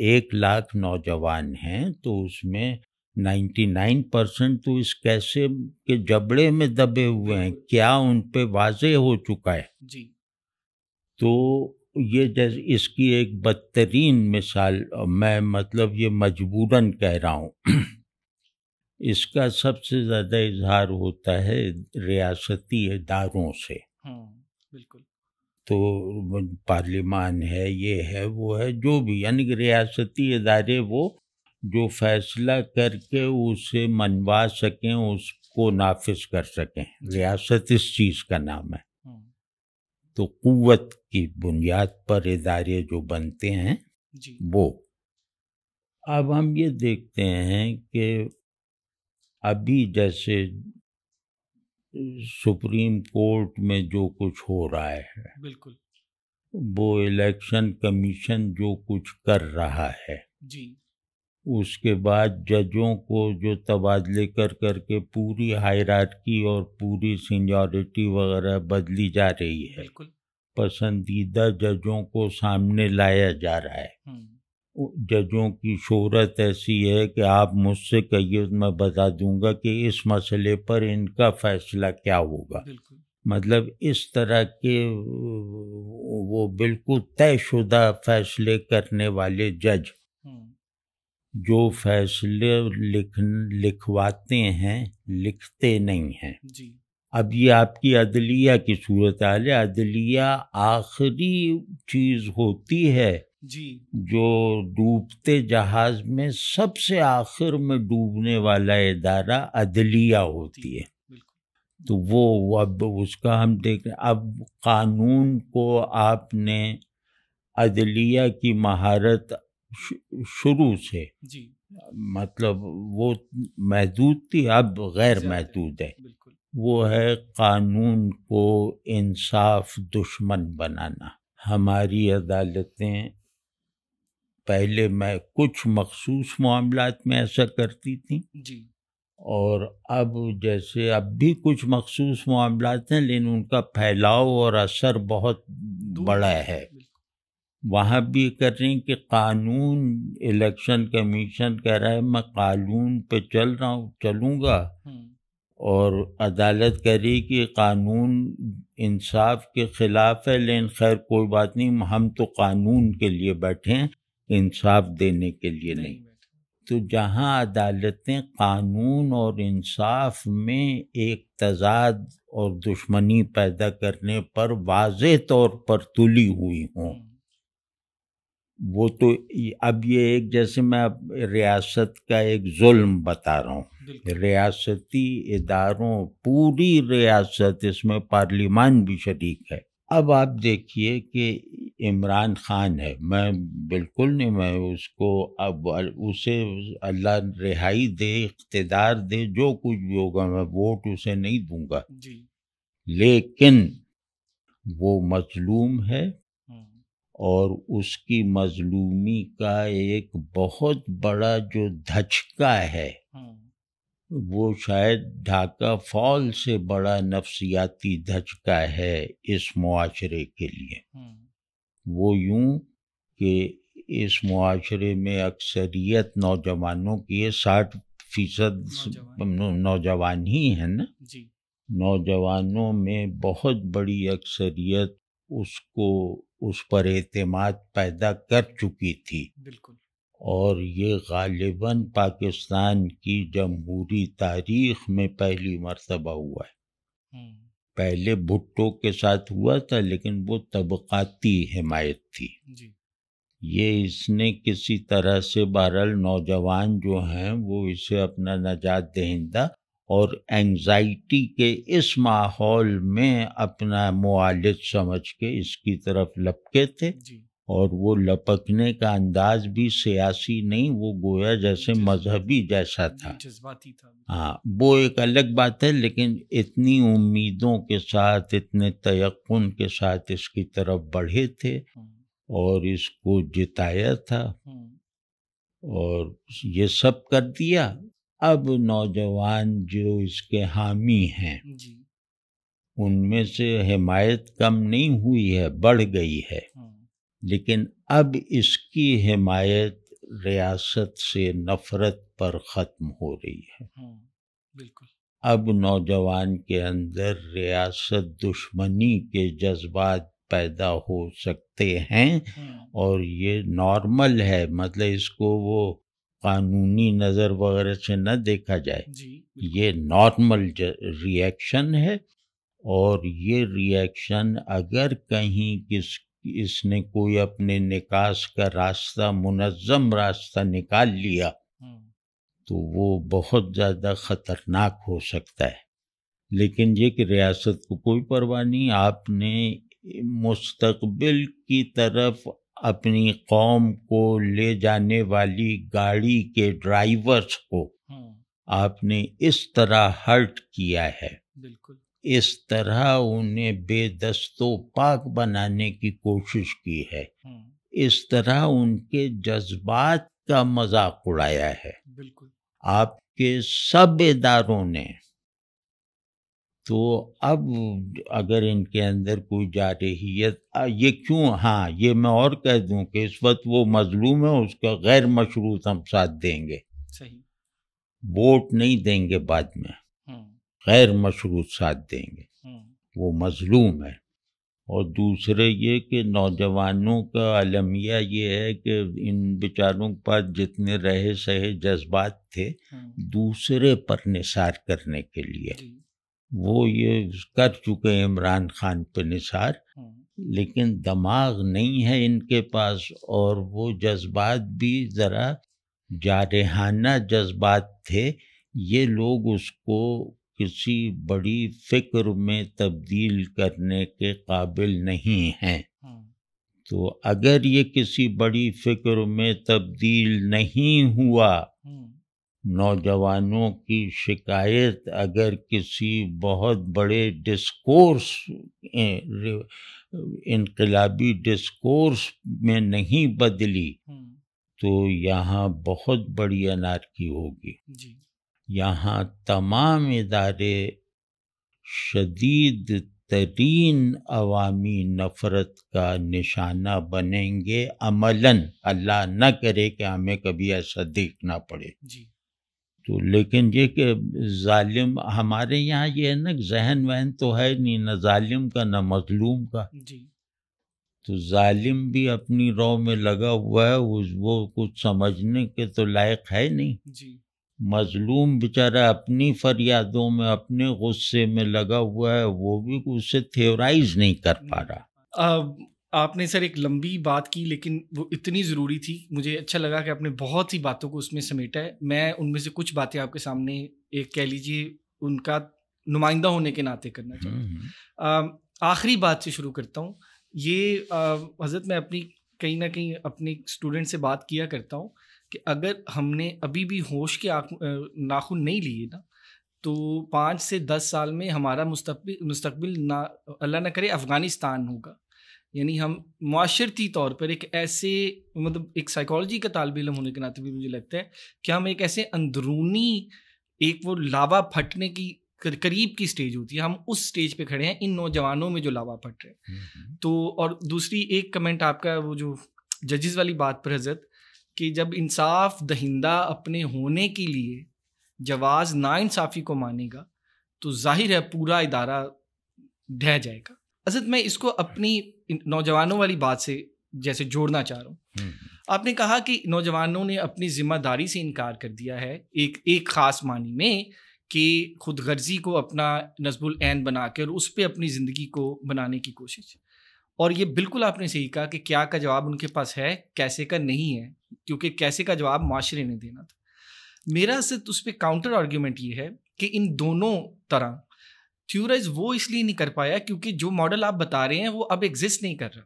1,00,000 نوجوان ہیں تو اس میں 99% تو اس کیسے کے جبڑے میں دبے ہوئے ہیں، کیا ان پہ واضح ہو چکا ہے۔ جی تو یہ جیسے اس کی ایک بدترین مثال، میں مطلب یہ مجبوراً کہہ رہا ہوں، اس کا سب سے زیادہ اظہار ہوتا ہے ریاستی اداروں سے۔ بالکل، تو پارلیمان ہے، یہ ہے، وہ ہے، جو بھی، یعنی کہ ریاستی ادارے وہ جو فیصلہ کر کے اسے منوا سکیں، اس کو نافذ کر سکیں، ریاست اس چیز کا نام ہے۔ تو قوت کی بنیاد پر ادارے جو بنتے ہیں وہ، اب ہم یہ دیکھتے ہیں کہ ابھی جیسے سپریم کورٹ میں جو کچھ ہو رہا ہے، بالکل، وہ الیکشن کمیشن جو کچھ کر رہا ہے، جی، اس کے بعد ججوں کو جو تبادلے کر کر کے پوری ہائرارکی اور پوری سینیورٹی وغیرہ بدلی جا رہی ہے، بالکل، پسندیدہ ججوں کو سامنے لایا جا رہا ہے، ججوں کی شہرت ایسی ہے کہ آپ مجھ سے کہیے میں بتا دوں گا کہ اس مسئلے پر ان کا فیصلہ کیا ہوگا، مطلب اس طرح کے وہ بالکل طے شدہ فیصلے کرنے والے جج جو فیصلے لکھواتے ہیں لکھتے نہیں ہیں۔ جی، اب یہ آپ کی عدلیہ کی صورتحال ہے، عدلیہ آخری چیز ہوتی ہے، جی، جو ڈوبتے جہاز میں سب سے آخر میں ڈوبنے والا ادارہ عدلیہ ہوتی ہے۔ تو وہ اب اس کا ہم دیکھ رہے، اب قانون کو آپ نے عدلیہ کی مہارت شروع سے، جی، مطلب وہ محدود تھی، اب غیر محدود ہے، وہ ہے قانون کو انصاف دشمن بنانا۔ ہماری عدالتیں پہلے میں کچھ مخصوص معاملات میں ایسا کرتی تھیں، جی، اور اب جیسے اب بھی کچھ مخصوص معاملات ہیں لیکن ان کا پھیلاؤ اور اثر بہت بڑا ہے۔ وہاں بھی کر رہی ہیں کہ قانون، الیکشن کمیشن کہہ رہا ہے میں قانون پہ چلوں گا، اور عدالت کہہ رہی کہ قانون انصاف کے خلاف ہے، لیکن خیر کوئی بات نہیں، ہم تو قانون کے لیے بیٹھے ہیں، انصاف دینے کے لیے نہیں۔ تو جہاں عدالتیں قانون اور انصاف میں ایک تضاد اور دشمنی پیدا کرنے پر واضح طور پر تلی ہوئی ہوں، وہ تو اب یہ ایک جیسے میں اب ریاست کا ایک ظلم بتا رہا ہوں، ریاستی اداروں، پوری ریاست، اس میں پارلیمان بھی شریک ہے۔ اب آپ دیکھیے کہ عمران خان ہے، میں بالکل نہیں، میں اس کو اب اسے اللہ رہائی دے، اقتدار دے، جو کچھ بھی ہوگا میں ووٹ اسے نہیں دوں گا، جی، لیکن وہ مظلوم ہے، اور اس کی مظلومی کا ایک بہت بڑا جو دھچکا ہے وہ شاید ڈھاکہ فال سے بڑا نفسیاتی دھچکا ہے اس معاشرے کے لیے۔ وہ یوں کہ اس معاشرے میں اکثریت نوجوانوں کی 60% نوجوان ہی ہیں نا، جی، نوجوانوں میں بہت بڑی اکثریت اس پر اعتماد پیدا کر چکی تھی، بالکل، اور یہ غالباً پاکستان کی جمہوری تاریخ میں پہلی مرتبہ ہوا ہے. پہلے بھٹو کے ساتھ ہوا تھا لیکن وہ طبقاتی حمایت تھی. یہ اس نے کسی طرح سے بہرحال نوجوان جو ہیں وہ اسے اپنا نجات دہندہ اور اینگزائٹی کے اس ماحول میں اپنا معالج سمجھ کے اس کی طرف لپکے تھے. اور وہ لپکنے کا انداز بھی سیاسی نہیں، وہ گویا جیسے مذہبی جیسا تھا، جذباتی تھا. ہاں وہ ایک الگ بات ہے، لیکن اتنی امیدوں کے ساتھ، اتنے تیقن کے ساتھ اس کی طرف بڑھے تھے اور اس کو جتایا تھا اور یہ سب کر دیا. اب نوجوان جو اس کے حامی ہیں ان میں سے حمایت کم نہیں ہوئی ہے، بڑھ گئی ہے، لیکن اب اس کی حمایت ریاست سے نفرت پر ختم ہو رہی ہے. بالکل. اب نوجوان کے اندر ریاست دشمنی کے جذبات پیدا ہو سکتے ہیں اور یہ نارمل ہے، مطلب اس کو وہ قانونی نظر وغیرہ سے نہ دیکھا جائے. یہ نارمل ریئیکشن ہے اور یہ ریئیکشن اگر کہیں اس نے کوئی اپنے نکاس کا راستہ، منظم راستہ نکال لیا تو وہ بہت زیادہ خطرناک ہو سکتا ہے. لیکن یہ کہ ریاست کو کوئی پرواہ نہیں، آپ نے مستقبل کی طرف اپنی قوم کو لے جانے والی گاڑی کے ڈرائیورز کو آپ نے اس طرح ہرٹ کیا ہے. بالکل اس طرح انہیں بے دست و پاک بنانے کی کوشش کی ہے، اس طرح ان کے جذبات کا مذاق اڑایا ہے. بالکل آپ کے سب اداروں نے. تو اب اگر ان کے اندر کوئی جارحیت، یہ کیوں، ہاں یہ میں اور کہہ دوں کہ اس وقت وہ مظلوم ہے، اس کا غیر مشروط ہم ساتھ دیں گے. صحیح. ووٹ نہیں دیں گے بعد میں، غیر مشروط ساتھ دیں گے، وہ مظلوم ہے. اور دوسرے یہ کہ نوجوانوں کا المیہ یہ ہے کہ ان بیچاروں کے پاس جتنے رہے سہے جذبات تھے دوسرے پر نثار کرنے کے لیے، وہ یہ کر چکے عمران خان پہ نثار، لیکن دماغ نہیں ہے ان کے پاس، اور وہ جذبات بھی ذرا جارحانہ جذبات تھے. یہ لوگ اس کو کسی بڑی فکر میں تبدیل کرنے کے قابل نہیں ہیں. تو اگر یہ کسی بڑی فکر میں تبدیل نہیں ہوا، نوجوانوں کی شکایت اگر کسی بہت بڑے ڈسکورس، انقلابی ڈسکورس میں نہیں بدلی تو یہاں بہت بڑی انارکی ہوگی. یہاں تمام ادارے شدید ترین عوامی نفرت کا نشانہ بنیں گے عملاً. اللہ نہ کرے کہ ہمیں کبھی ایسا دیکھنا پڑے. تو لیکن یہ کہ ظالم ہمارے یہاں یہ ہے نا، ذہن وہن تو ہے نہیں، نہ ظالم کا نہ مظلوم کا. تو ظالم بھی اپنی رو میں لگا ہوا ہے، وہ کچھ سمجھنے کے تو لائق ہے نہیں. مظلوم بیچارہ اپنی فریادوں میں، اپنے غصے میں لگا ہوا ہے، وہ بھی اسے تھیورائز نہیں کر پا رہا. آپ نے سر ایک لمبی بات کی لیکن وہ اتنی ضروری تھی، مجھے اچھا لگا کہ آپ نے بہت سی باتوں کو اس میں سمیٹا ہے. میں ان میں سے کچھ باتیں آپ کے سامنے ایک کہہ لیجیے ان کا نمائندہ ہونے کے ناطے کرنا چاہوں. آخری بات سے شروع کرتا ہوں. یہ حضرت میں اپنی کہیں نہ کہیں اپنے اسٹوڈنٹ سے بات کیا کرتا ہوں کہ اگر ہم نے ابھی بھی ہوش کے ناخن نہیں لیے نا تو 5 سے 10 سال میں ہمارا مستقبل نہ اللہ نہ کرے افغانستان ہوگا. یعنی ہم معاشرتی طور پر ایک ایسے، مطلب ایک سائیکالوجی کا طالب علم ہونے کے ناطے بھی مجھے لگتا ہے کہ ہم ایک ایسے اندرونی ایک وہ لاوا پھٹنے کی قریب کی سٹیج ہوتی ہے، ہم اس سٹیج پہ کھڑے ہیں ان نوجوانوں میں جو لاوا پھٹ رہے ہیں. تو اور دوسری ایک کمنٹ آپ کا وہ جو ججز والی بات پر حضرت، کہ جب انصاف دہندہ اپنے ہونے کے لیے جواز ناانصافی کو مانے گا تو ظاہر ہے پورا ادارہ ڈھہ جائے گا. حضرت میں اس کو اپنی نوجوانوں والی بات سے جیسے جوڑنا چاہ رہا ہوں. آپ نے کہا کہ نوجوانوں نے اپنی ذمہ داری سے انکار کر دیا ہے ایک خاص معنی میں، کہ خود غرضی کو اپنا نصب العین بنا کے اور اس پہ اپنی زندگی کو بنانے کی کوشش. اور یہ بالکل آپ نے صحیح کہا کہ کیا کا جواب ان کے پاس ہے، کیسے کا نہیں ہے، کیونکہ کیسے کا جواب معاشرے نے دینا تھا. میرا صرف اس پہ کاؤنٹر آرگیومنٹ یہ ہے کہ ان دونوں طرح تھیورائز وہ اس لیے نہیں کر پایا کیونکہ جو ماڈل آپ بتا رہے ہیں وہ اب ایگزسٹ نہیں کر رہا.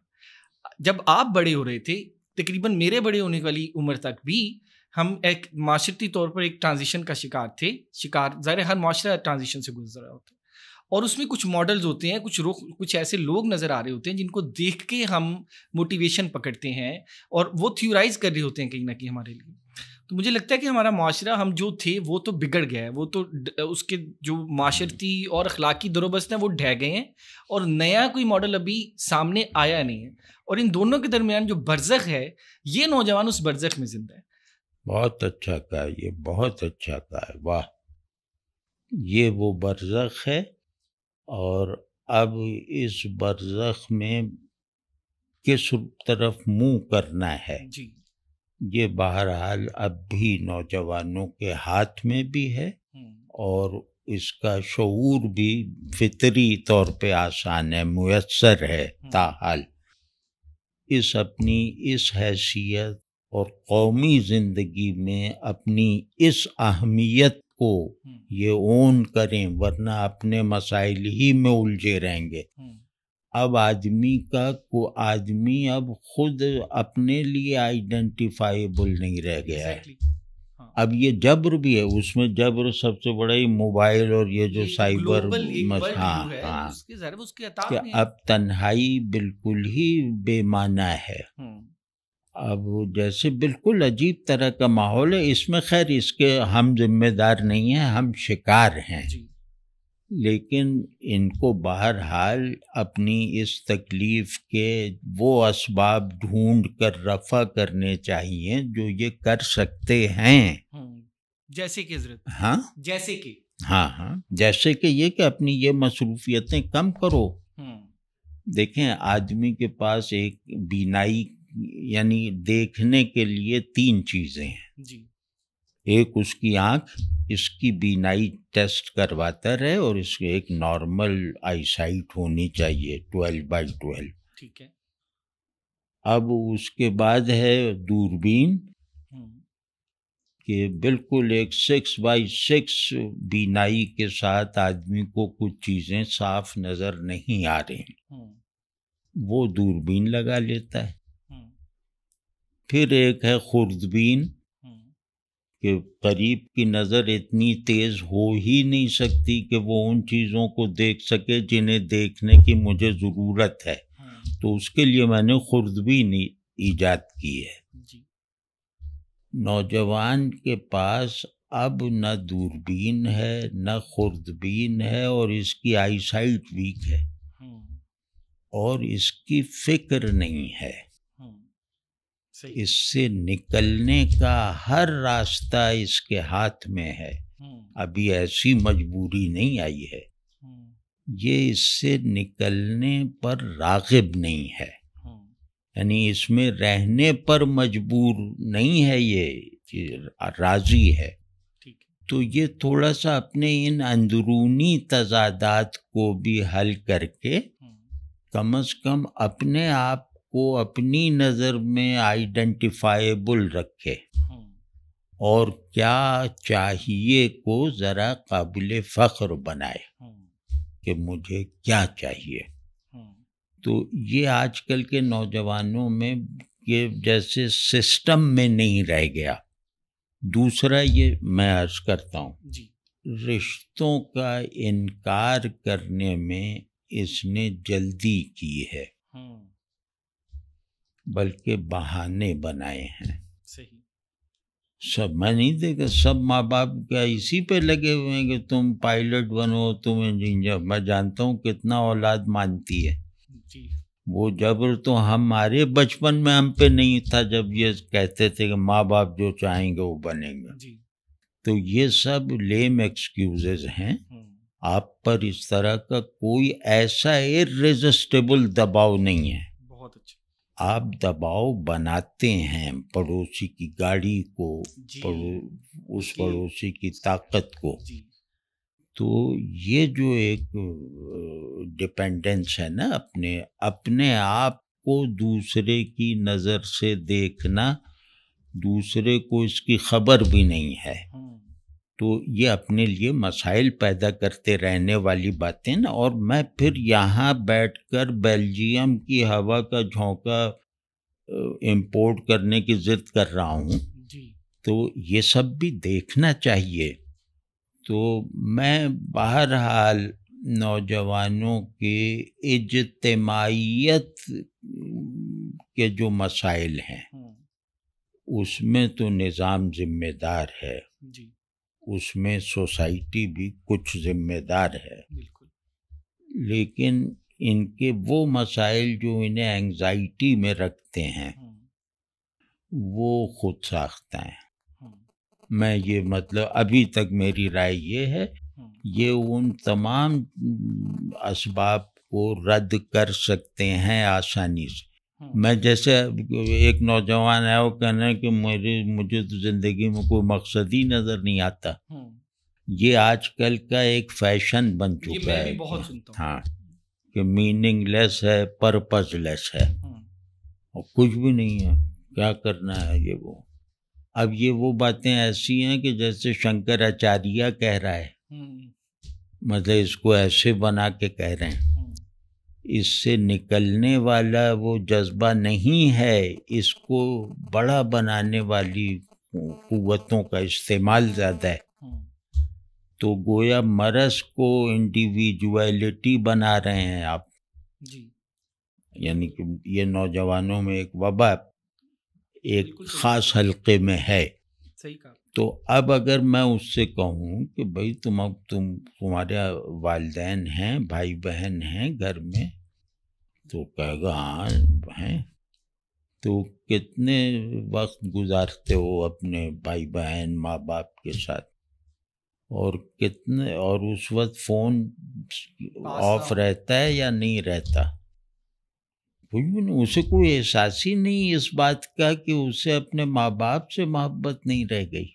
جب آپ بڑے ہو رہے تھے، تقریباً میرے بڑے ہونے والی عمر تک بھی ہم ایک معاشرتی طور پر ایک ٹرانزیشن کا شکار تھے. ظاہر ہر معاشرہ ٹرانزیشن سے گزر رہا ہوتا ہے، اور اس میں کچھ ماڈلز ہوتے ہیں، کچھ ایسے لوگ نظر آ رہے ہوتے ہیں جن کو دیکھ کے ہم موٹیویشن پکڑتے ہیں اور وہ تھیورائز کر رہے ہوتے ہیں کہیں نہ کہیں ہمارے لیے. تو مجھے لگتا ہے کہ ہمارا معاشرہ، ہم جو تھے وہ تو بگڑ گیا ہے، وہ تو اس کے جو معاشرتی اور اخلاقی در و بست ہیں وہ ڈھہ گئے ہیں، اور نیا کوئی ماڈل ابھی سامنے آیا نہیں ہے. اور ان دونوں کے درمیان جو برزخ ہے، یہ نوجوان اس برزخ میں زندہ ہے. بہت اچھا کہا، یہ بہت اچھا کہا ہے، واہ. یہ وہ برزخ ہے، اور اب اس برزخ میں کس طرف منہ کرنا ہے، جی یہ بہرحال اب بھی نوجوانوں کے ہاتھ میں بھی ہے، اور اس کا شعور بھی فطری طور پہ آسان ہے، میسر ہے. تاحال اپنی اس حیثیت اور قومی زندگی میں اپنی اس اہمیت کو یہ اون کریں، ورنہ اپنے مسائل ہی میں الجھے رہیں گے. اب آدمی اب خود اپنے لیے آئیڈینٹیفائیبل نہیں رہ گیا ہے. اب یہ جبر بھی ہے، اس میں جبر سب سے بڑا ہی موبائل اور یہ جو سائبر کہ اب تنہائی بالکل ہی بے معنی ہے. اب جیسے بالکل عجیب طرح کا ماحول ہے. اس میں خیر اس کے ہم ذمہ دار نہیں ہیں، ہم شکار ہیں، لیکن ان کو بہرحال اپنی اس تکلیف کے وہ اسباب ڈھونڈ کر رفع کرنے چاہیے جو یہ کر سکتے ہیں. جیسے کہ حضرت جیسے کہ یہ کہ اپنی یہ مصروفیتیں کم کرو. دیکھیں، آدمی کے پاس ایک بینائی یعنی دیکھنے کے لیے 3 چیزیں ہیں. ایک اس کی آنکھ، اس کی بینائی ٹیسٹ کرواتا رہے، اور اس کے ایک نارمل آئی سائٹ ہونی چاہیے 12/12. ٹھیک ہے. اب اس کے بعد ہے دوربین، کہ بالکل ایک 6/6 بینائی کے ساتھ آدمی کو کچھ چیزیں صاف نظر نہیں آ رہی، وہ دوربین لگا لیتا ہے. پھر ایک ہے خوردبین، کہ قریب کی نظر اتنی تیز ہو ہی نہیں سکتی کہ وہ ان چیزوں کو دیکھ سکے جنہیں دیکھنے کی مجھے ضرورت ہے، تو اس کے لیے میں نے خوردبین ایجاد کی ہے. نوجوان کے پاس اب نہ دوربین ہے، نہ خوردبین ہے، اور اس کی آئی سائٹ ویک ہے، اور اس کی فکر نہیں ہے. اس سے نکلنے کا ہر راستہ اس کے ہاتھ میں ہے. ابھی ایسی مجبوری نہیں آئی ہے، یہ اس سے نکلنے پر راغب نہیں ہے، یعنی اس میں رہنے پر مجبور نہیں ہے، یہ راضی ہے. تو یہ تھوڑا سا اپنے ان اندرونی تضادات کو بھی حل کر کے کم از کم اپنے آپ کو اپنی نظر میں آئیڈینٹیفائیبل رکھے، اور کیا چاہیے کو ذرا قابل فخر بنائے کہ مجھے کیا چاہیے. تو یہ آج کل کے نوجوانوں میں یہ جیسے سسٹم میں نہیں رہ گیا. دوسرا یہ میں عرض کرتا ہوں، رشتوں کا انکار کرنے میں اس نے جلدی کی ہے، بلکہ بہانے بنائے ہیں. سب میں نہیں دیکھا، سب ماں باپ کیا اسی پہ لگے ہوئے ہیں کہ تم پائلٹ بنو، تم انجینئر. میں جانتا ہوں کتنا اولاد مانتی ہے. وہ جبر تو ہمارے بچپن میں ہم پہ نہیں تھا، جب یہ کہتے تھے کہ ماں باپ جو چاہیں گے وہ بنیں گے. تو یہ سب لیم ایکسکیوزز ہیں. آپ پر اس طرح کا کوئی ایسا ارریزسٹیبل دباؤ نہیں ہے. بہت اچھا. آپ دباؤ بناتے ہیں پڑوسی کی گاڑی کو، اس پڑوسی کی طاقت کو، تو یہ جو ایک ڈپینڈنس ہے نا اپنے آپ کو دوسرے کی نظر سے دیکھنا، دوسرے کو اس کی خبر بھی نہیں ہے، تو یہ اپنے لیے مسائل پیدا کرتے رہنے والی باتیں نا۔ اور میں پھر یہاں بیٹھ کر بیلجیم کی ہوا کا جھونکا امپورٹ کرنے کی ضد کر رہا ہوں، تو یہ سب بھی دیکھنا چاہیے۔ تو میں بہرحال نوجوانوں کے اجتماعیت کے جو مسائل ہیں اس میں تو نظام ذمہ دار ہے، اس میں سوسائٹی بھی کچھ ذمہ دار ہے، لیکن ان کے وہ مسائل جو انہیں اینگزائٹی میں رکھتے ہیں وہ خود ساختہ ہیں۔ میں یہ مطلب ابھی تک میری رائے یہ ہے، یہ ان تمام اسباب کو رد کر سکتے ہیں آسانی سے۔ میں جیسے ایک نوجوان ہے وہ کہنا ہے کہ مجھے تو زندگی میں کوئی مقصد ہی نظر نہیں آتا، یہ آج کل کا ایک فیشن بن چکا ہے، ہاں، کہ میننگ لیس ہے، پرپز لیس ہے، اور کچھ بھی نہیں ہے، کیا کرنا ہے یہ وہ۔ اب یہ وہ باتیں ایسی ہیں کہ جیسے شنکر آچاریہ کہہ رہا ہے، مطلب اس کو ایسے بنا کے کہہ رہے ہیں، اس سے نکلنے والا وہ جذبہ نہیں ہے، اس کو بڑا بنانے والی قوتوں کا استعمال زیادہ ہے، تو گویا مرض کو انڈیویجویلٹی بنا رہے ہیں آپ، یعنی کہ یہ نوجوانوں میں ایک وبا ایک خاص حلقے میں ہے۔ تو اب اگر میں اس سے کہوں کہ بھائی تمہارے والدین ہیں، بھائی بہن ہیں گھر میں، تو کہے گا ہاں ہیں، تو کتنے وقت گزارتے ہو اپنے بھائی بہن ماں باپ کے ساتھ، اور کتنے، اور اس وقت فون آف رہتا ہے یا نہیں رہتا؟ کچھ بھی نہیں، اسے کوئی احساس ہی نہیں اس بات کا کہ اسے اپنے ماں باپ سے محبت نہیں رہ گئی۔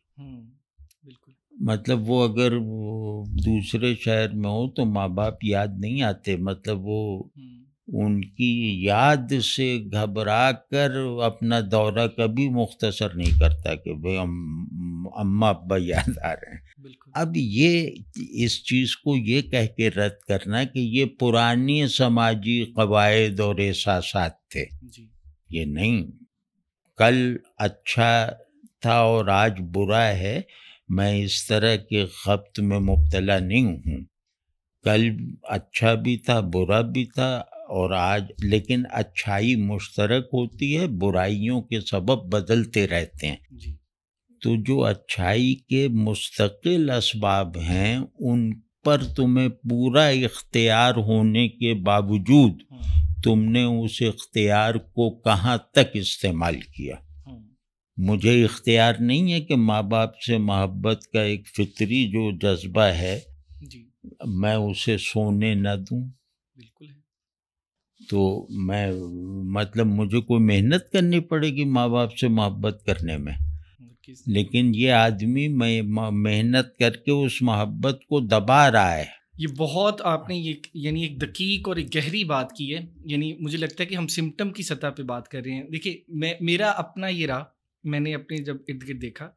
مطلب وہ اگر دوسرے شہر میں ہو تو ماں باپ یاد نہیں آتے، مطلب وہ ان کی یاد سے گھبرا کر اپنا دورہ کبھی مختصر نہیں کرتا کہ بھئی اماں ابا یاد آ رہے ہیں۔ اب یہ اس چیز کو یہ کہہ کے رد کرنا کہ یہ پرانی سماجی قواعد اور احساسات تھے، یہ نہیں، کل اچھا تھا اور آج برا ہے، میں اس طرح کے خبط میں مبتلا نہیں ہوں، کل اچھا بھی تھا برا بھی تھا، اور آج لیکن اچھائی مشترک ہوتی ہے، برائیوں کے سبب بدلتے رہتے ہیں، تو جو اچھائی کے مستقل اسباب ہیں ان پر تمہیں پورا اختیار ہونے کے باوجود تم نے اس اختیار کو کہاں تک استعمال کیا۔ مجھے اختیار نہیں ہے کہ ماں باپ سے محبت کا ایک فطری جو جذبہ ہے میں اسے سونے نہ دوں، تو میں مطلب مجھے کوئی محنت کرنی پڑے گی ماں باپ سے محبت کرنے میں، لیکن یہ آدمی محنت کر کے اس محبت کو دبا رہا ہے۔ یہ بہت آپ نے یہ یعنی ایک دقیق اور ایک گہری بات کی ہے، یعنی مجھے لگتا ہے کہ ہم سمٹم کی سطح پہ بات کر رہے ہیں۔ دیکھیے میرا اپنا یہ رہا، میں نے اپنے جب ارد گرد دیکھا،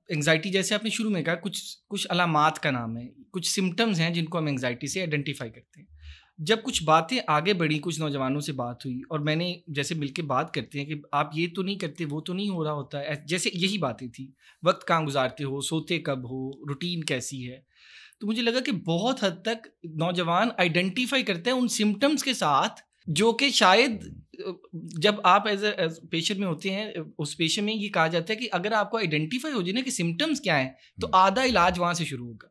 انگزائٹی جیسے آپ نے شروع میں کہا کچھ علامات کا نام ہے، کچھ سمٹمز ہیں جن کو ہم انگزائٹی سے آئیڈینٹیفائی کرتے ہیں۔ جب کچھ باتیں آگے بڑھی، کچھ نوجوانوں سے بات ہوئی اور میں نے جیسے مل کے بات کرتے ہیں کہ آپ یہ تو نہیں کرتے، وہ تو نہیں ہو رہا ہوتا ہے، جیسے یہی باتیں تھیں، وقت کہاں گزارتے ہو، سوتے کب ہو، روٹین کیسی ہے، تو مجھے لگا کہ بہت حد تک نوجوان آئیڈینٹیفائی کرتے ہیں ان سمٹمز کے ساتھ، جو کہ شاید جب آپ ایز اے پیشنٹ میں ہوتے ہیں، اس پیشے میں یہ کہا جاتا ہے کہ اگر آپ کو آئیڈینٹیفائی ہو جائے نا کہ سمٹمز کیا ہیں تو آدھا علاج وہاں سے شروع ہوگا۔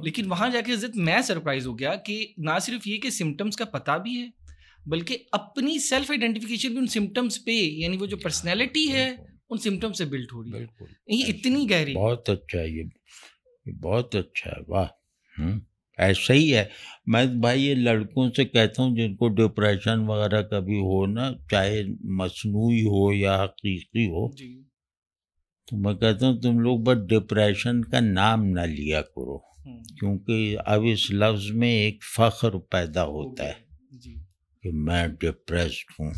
لیکن وہاں جا کے میں سرپرائز ہو گیا کہ نہ صرف یہ کہ سمٹمز کا پتہ بھی ہے، بلکہ اپنی سیلف آئیڈینٹیفیکیشن بھی ان سمٹمز پہ، یعنی وہ جو پرسنالٹی ہے ان سمٹمز سے بلڈ ہو رہی ہے۔ یہ اتنی گہری، بہت اچھا، یہ بہت اچھا ہے، واہ۔ ایسا ہی ہے. میں بھائی یہ لڑکوں سے کہتا ہوں جن کو ڈپریشن وغیرہ کبھی ہو نا، چاہے مصنوعی ہو یا حقیقی ہو، تو میں کہتا ہوں تم لوگ بس ڈپریشن کا نام نہ لیا کرو، کیونکہ اب اس لفظ میں ایک فخر پیدا ہوتا ہے کہ میں ڈپریسڈ ہوں.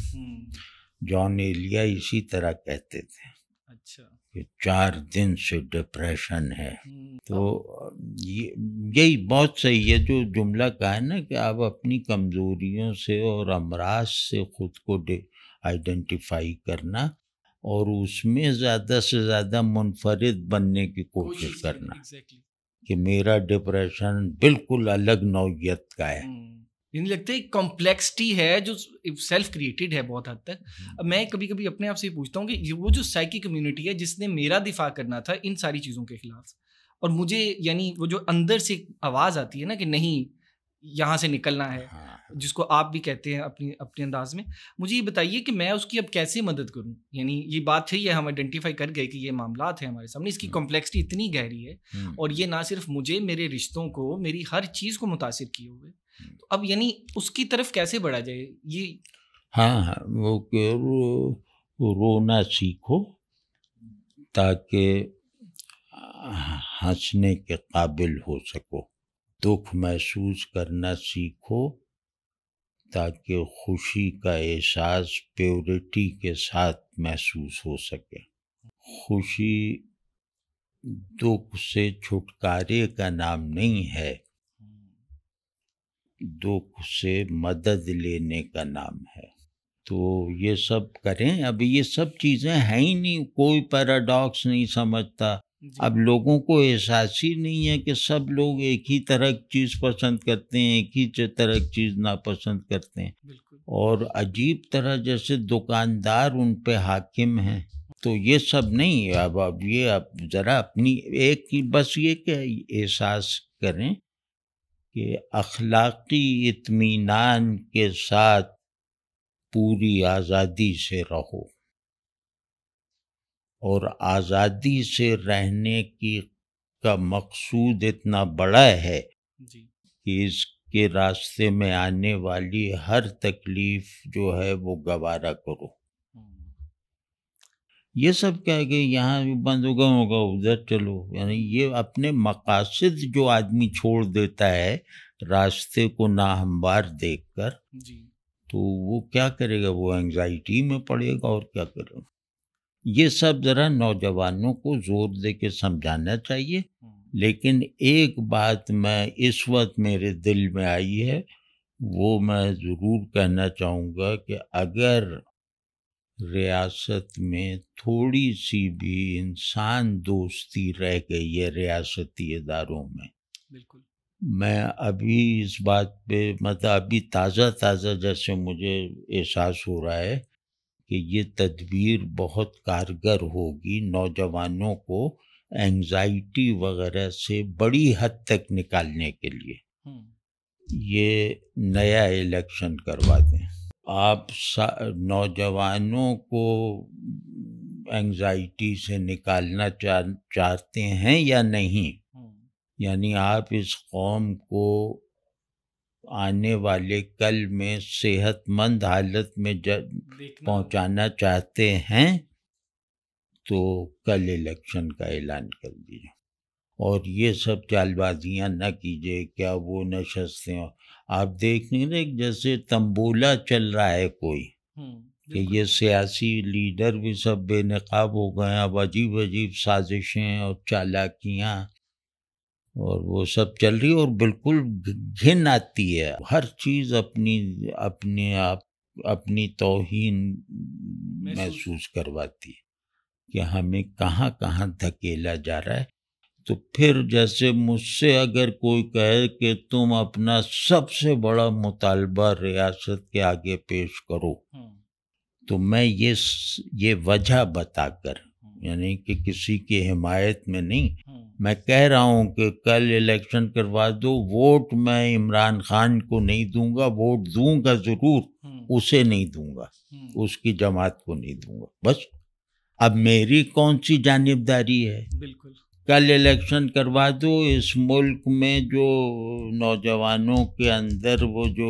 جان ایلیا اسی طرح کہتے تھے کہ 4 دن سے ڈپریشن ہے. تو یہی بہت صحیح ہے جو جملہ کہا ہے نا کہ آپ اپنی کمزوریوں سے اور امراض سے خود کو آئیڈینٹیفائی کرنا اور اس میں زیادہ سے زیادہ منفرد بننے کی کوشش کرنا کہ میرا ڈپریشن بالکل الگ نوعیت کا ہے. یعنی لگتا ہے ایک کمپلیکسٹی ہے جو سیلف کریٹڈ ہے بہت حد تک. میں کبھی کبھی اپنے آپ سے پوچھتا ہوں کہ وہ جو سائیکی کمیونٹی ہے جس نے میرا دفاع کرنا تھا ان ساری چیزوں کے خلاف، اور مجھے یعنی وہ جو اندر سے آواز آتی ہے نا کہ نہیں یہاں سے نکلنا ہے، جس کو آپ بھی کہتے ہیں اپنے انداز میں، مجھے یہ بتائیے کہ میں اس کی اب کیسے مدد کروں. یعنی یہ بات ہے ہم آئیڈینٹیفائی کر گئے کہ یہ معاملات ہیں ہمارے سامنے، اس کی کمپلیکسٹی اتنی گہری ہے اور یہ نہ صرف مجھے، میرے رشتوں کو، میری ہر چیز کو متاثر کیے ہوئے. تو اب یعنی اس کی طرف کیسے بڑھا جائے؟ یہ ہاں وہ کہ رونا سیکھو تاکہ ہنسنے کے قابل ہو سکو، دکھ محسوس کرنا سیکھو تاکہ خوشی کا احساس پیورٹی کے ساتھ محسوس ہو سکے. خوشی دکھ سے چھٹکارے کا نام نہیں ہے، دکھ سے مدد لینے کا نام ہے. تو یہ سب کریں. اب یہ سب چیزیں ہیں ہی نہیں، کوئی پیراڈاکس نہیں سمجھتا. اب لوگوں کو احساس ہی نہیں ہے کہ سب لوگ ایک ہی طرح کی چیز پسند کرتے ہیں، ایک ہی طرح کی چیز ناپسند کرتے ہیں، اور عجیب طرح جیسے دکاندار ان پہ حاکم ہیں. تو یہ سب نہیں. اب یہ ذرا اپنی ایک بس یہ کہ احساس کریں کہ اخلاقی اطمینان کے ساتھ پوری آزادی سے رہو، اور آزادی سے رہنے کا مقصود اتنا بڑا ہے کہ اس کے راستے میں آنے والی ہر تکلیف جو ہے وہ گوارا کرو. یہ سب کہہ گئے یہاں بند ہوگا ادھر چلو، یعنی یہ اپنے مقاصد جو آدمی چھوڑ دیتا ہے راستے کو ناہموار دیکھ کر، تو وہ کیا کرے گا؟ وہ انگزائٹی میں پڑے گا اور کیا کرے گا. یہ سب ذرا نوجوانوں کو زور دے کے سمجھانا چاہیے. لیکن ایک بات میں اس وقت میرے دل میں آئی ہے، وہ میں ضرور کہنا چاہوں گا کہ اگر ریاست میں تھوڑی سی بھی انسان دوستی رہ گئی ہے ریاستی اداروں میں، بالکل میں ابھی اس بات پہ مطلب ابھی تازہ جیسے مجھے احساس ہو رہا ہے کہ یہ تدبیر بہت کارگر ہوگی نوجوانوں کو اینگزائٹی وغیرہ سے بڑی حد تک نکالنے کے لیے. یہ نیا الیکشن کروا دیں. آپ نوجوانوں کو اینگزائٹی سے نکالنا چاہتے ہیں یا نہیں؟ یعنی آپ اس قوم کو آنے والے کل میں صحت مند حالت میں پہنچانا چاہتے ہیں تو کل الیکشن کا اعلان کر دیجیے، اور یہ سب چال بازیاں نہ کیجیے. کیا وہ نشستیں آپ دیکھ نہیں رہے جیسے تمبولا چل رہا ہے کوئی، کہ یہ سیاسی لیڈر بھی سب بے نقاب ہو گئے ہیں. اب عجیب سازشیں اور چالاکیاں اور وہ سب چل رہی، اور بالکل گھن آتی ہے. ہر چیز اپنی توہین محسوس کرواتی ہے کہ ہمیں کہاں دھکیلا جا رہا ہے. تو پھر جیسے مجھ سے اگر کوئی کہے کہ تم اپنا سب سے بڑا مطالبہ ریاست کے آگے پیش کرو، تو میں یہ وجہ بتا کر، یعنی کہ کسی کی حمایت میں نہیں، میں کہہ رہا ہوں کہ کل الیکشن کروا دو. ووٹ میں عمران خان کو نہیں دوں گا، ووٹ دوں گا ضرور، اسے نہیں دوں گا، اس کی جماعت کو نہیں دوں گا. بس اب میری کون سی جانبداری ہے؟ بالکل کل الیکشن کروا دو. اس ملک میں جو نوجوانوں کے اندر وہ جو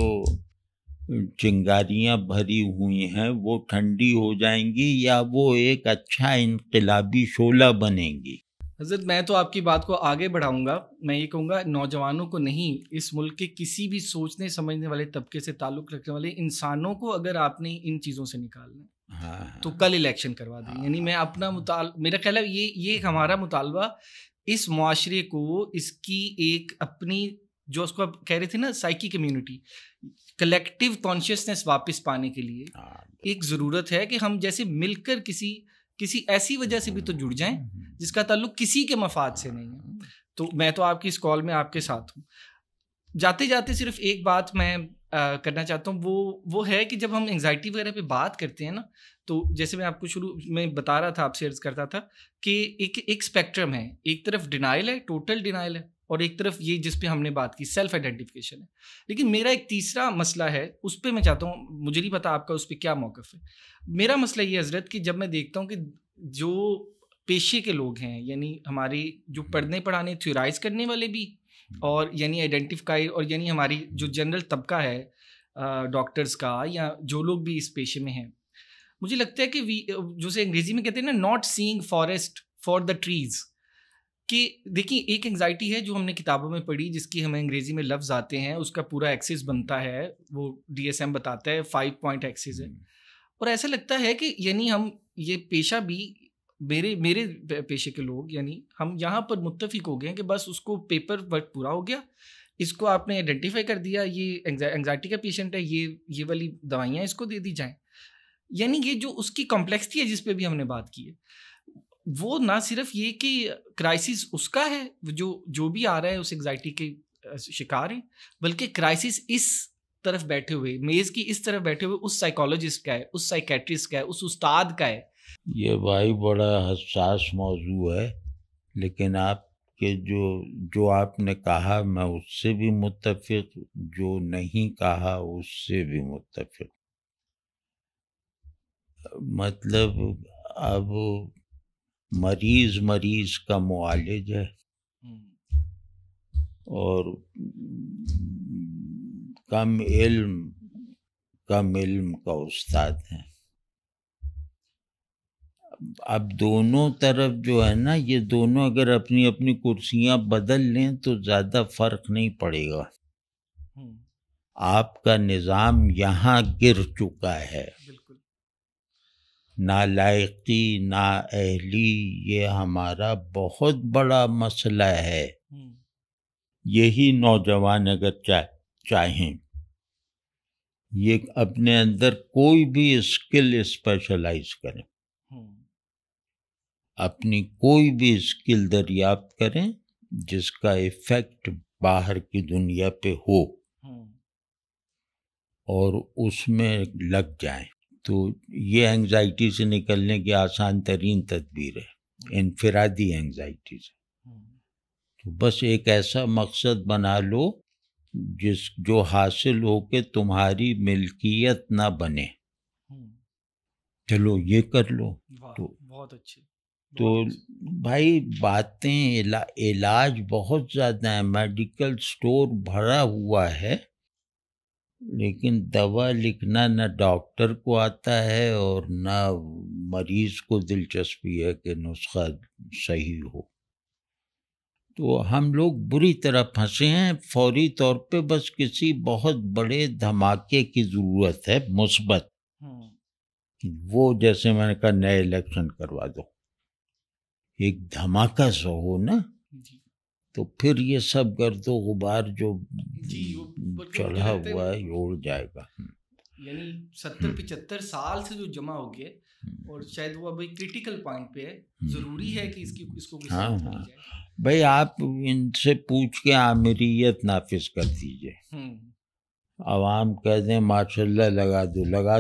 چنگاریاں بھری ہوئی ہیں وہ ٹھنڈی ہو جائیں گی یا وہ ایک اچھا انقلابی شعلہ بنیں گی. حضرت میں تو آپ کی بات کو آگے بڑھاؤں گا. میں یہ کہوں گا نوجوانوں کو نہیں، اس ملک کے کسی بھی سوچنے سمجھنے والے طبقے سے تعلق رکھنے والے انسانوں کو اگر آپ نے ان چیزوں سے نکالنا ہے تو کل الیکشن کروا دیں. یعنی میں اپنا میرا خیال ہے یہ ہمارا مطالبہ اس معاشرے کو اس کی ایک اپنی جو اس کو آپ کہہ رہے تھے نا سائیکی کمیونٹی، کلیکٹیو کانشیسنیس واپس پانے کے لیے ایک ضرورت ہے کہ ہم جیسے مل کر کسی ایسی وجہ سے بھی تو جڑ جائیں جس کا تعلق کسی کے مفاد سے نہیں ہے. تو میں تو آپ کی اس کال میں آپ کے ساتھ ہوں. جاتے جاتے صرف ایک بات میں کرنا چاہتا ہوں، وہ ہے کہ جب ہم انگزائٹی وغیرہ پہ بات کرتے ہیں نا، تو جیسے میں آپ کو شروع میں بتا رہا تھا، آپ سے عرض کرتا تھا کہ ایک اسپیکٹرم ہے. ایک طرف ڈینائل ہے، ٹوٹل ڈینائل ہے، اور ایک طرف یہ جس پہ ہم نے بات کی سیلف آئیڈینٹیفیکیشن ہے. لیکن میرا ایک تیسرا مسئلہ ہے، اس پہ میں چاہتا ہوں، مجھے نہیں پتا آپ کا اس پہ کیا موقف ہے. میرا مسئلہ یہ حضرت کہ جب میں دیکھتا ہوں کہ جو پیشے کے لوگ ہیں، یعنی ہماری جو پڑھنے پڑھانے تھیورائز کرنے والے بھی، اور یعنی آئیڈینٹیفائی، اور یعنی ہماری جو جنرل طبقہ ہے ڈاکٹرز کا یا جو لوگ بھی اس پیشے میں ہیں، مجھے لگتا ہے کہ جو سے انگریزی میں کہتے ہیں نا not seeing forest for the trees, کہ دیکھیں ایک انگزائٹی ہے جو ہم نے کتابوں میں پڑھی، جس کی ہمیں انگریزی میں لفظ آتے ہیں، اس کا پورا ایکسس بنتا ہے، وہ DSM بتاتا ہے 5 پوائنٹ ایکسس ہے. اور ایسا لگتا ہے کہ یعنی ہم یہ پیشہ بھی میرے پیشے کے لوگ، یعنی ہم یہاں پر متفق ہو گئے ہیں کہ بس اس کو پیپر ورک پورا ہو گیا، اس کو آپ نے آئیڈینٹیفائی کر دیا، یہ انگزائٹی کا پیشنٹ ہے، یہ والی دوائیاں اس کو دے دی جائیں. یعنی یہ جو اس کی کمپلیکسٹی ہے جس پہ بھی ہم نے بات کی ہے، وہ نہ صرف یہ کہ کرائسس اس کا ہے جو بھی آ رہا ہے اس انگزائٹی کے شکار ہیں، بلکہ کرائسس اس طرف بیٹھے ہوئے، میز کی اس طرف بیٹھے ہوئے اس سائیکالوجسٹ کا ہے، اس سائیکیٹرسٹ کا ہے، اس استاد کا ہے. یہ بھائی بڑا حساس موضوع ہے، لیکن آپ کے جو آپ نے کہا میں اس سے بھی متفق، جو نہیں کہا اس سے بھی متفق. مطلب اب مریض کا معالج ہے اور کم علم کا استاد ہے. اب دونوں طرف جو ہے نا، یہ دونوں اگر اپنی اپنی کرسیاں بدل لیں تو زیادہ فرق نہیں پڑے گا. آپ کا نظام یہاں گر چکا ہے. نالائقی، نااہلی، یہ ہمارا بہت بڑا مسئلہ ہے. یہی نوجوان اگر چاہیں یہ اپنے اندر کوئی بھی اسکل اسپیشلائز کریں، اپنی کوئی بھی اسکل دریافت کریں جس کا ایفیکٹ باہر کی دنیا پہ ہو اور اس میں لگ جائیں، تو یہ انگزائٹی سے نکلنے کی آسان ترین تدبیر ہے، انفرادی انگزائٹی سے. تو بس ایک ایسا مقصد بنا لو جو حاصل ہو کے تمہاری ملکیت نہ بنے. چلو یہ کر لو. تو بہت اچھے. تو بھائی باتیں، علاج بہت زیادہ ہیں، میڈیکل سٹور بھرا ہوا ہے، لیکن دوا لکھنا نہ ڈاکٹر کو آتا ہے اور نہ مریض کو دلچسپی ہے کہ نسخہ صحیح ہو. تو ہم لوگ بری طرح پھنسے ہیں. فوری طور پہ بس کسی بہت بڑے دھماکے کی ضرورت ہے، مثبت. وہ جیسے میں نے کہا نئے الیکشن کروا دو، ایک دھماکہ سا ہو نا، تو پھر یہ سب گرد و غبار جو چڑھا ہوا ہے یہ اڑ جائے گا. یعنی 70-75 سال سے جو جمع ہو گئے، اور شاید وہ اب ایک کریٹیکل پوائنٹ پہ ہے، ضروری ہے کہ اس کو ہاں بھائی آپ ان سے پوچھ کے آمریت نافذ کر دیجئے. عوام کہہ دیں ماشاءاللہ لگا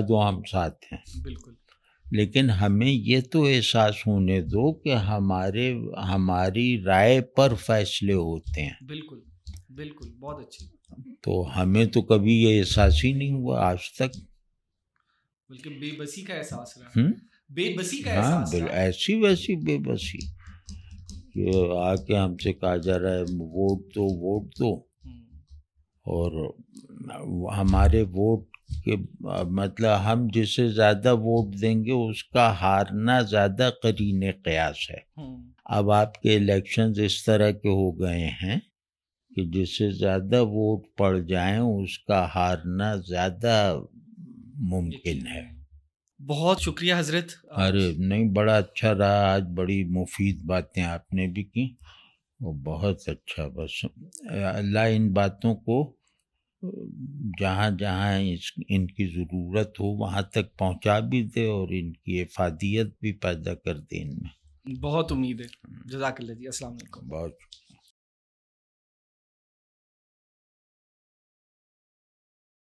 دو ہم ساتھ ہیں. بالکل. لیکن ہمیں یہ تو احساس ہونے دو کہ ہماری رائے پر فیصلے ہوتے ہیں. بالکل بالکل، بہت اچھی. تو ہمیں تو کبھی یہ احساس ہی نہیں ہوا آج تک، بلکہ بے بسی کا احساس رہا. بے بسی کا احساس رہا. ایسی ویسی بے بسی کہ آ کے ہم سے کہا جا رہا ہے ووٹ دو اور ہمارے ووٹ کہ مطلب ہم جس سے زیادہ ووٹ دیں گے اس کا ہارنا زیادہ قرین قیاس ہے. اب آپ کے الیکشنز اس طرح کے ہو گئے ہیں کہ جس سے زیادہ ووٹ پڑ جائیں اس کا ہارنا زیادہ ممکن ہے. بہت شکریہ حضرت. ارے نہیں، بڑا اچھا رہا آج، بڑی مفید باتیں آپ نے بھی کی، وہ بہت اچھا. بس اللہ ان باتوں کو جہاں جہاں ان کی ضرورت ہو وہاں تک پہنچا بھی دے اور ان کی افادیت بھی پیدا کر دے ان میں. بہت امید ہے. جزاک اللہ جی. السلام علیکم. بہت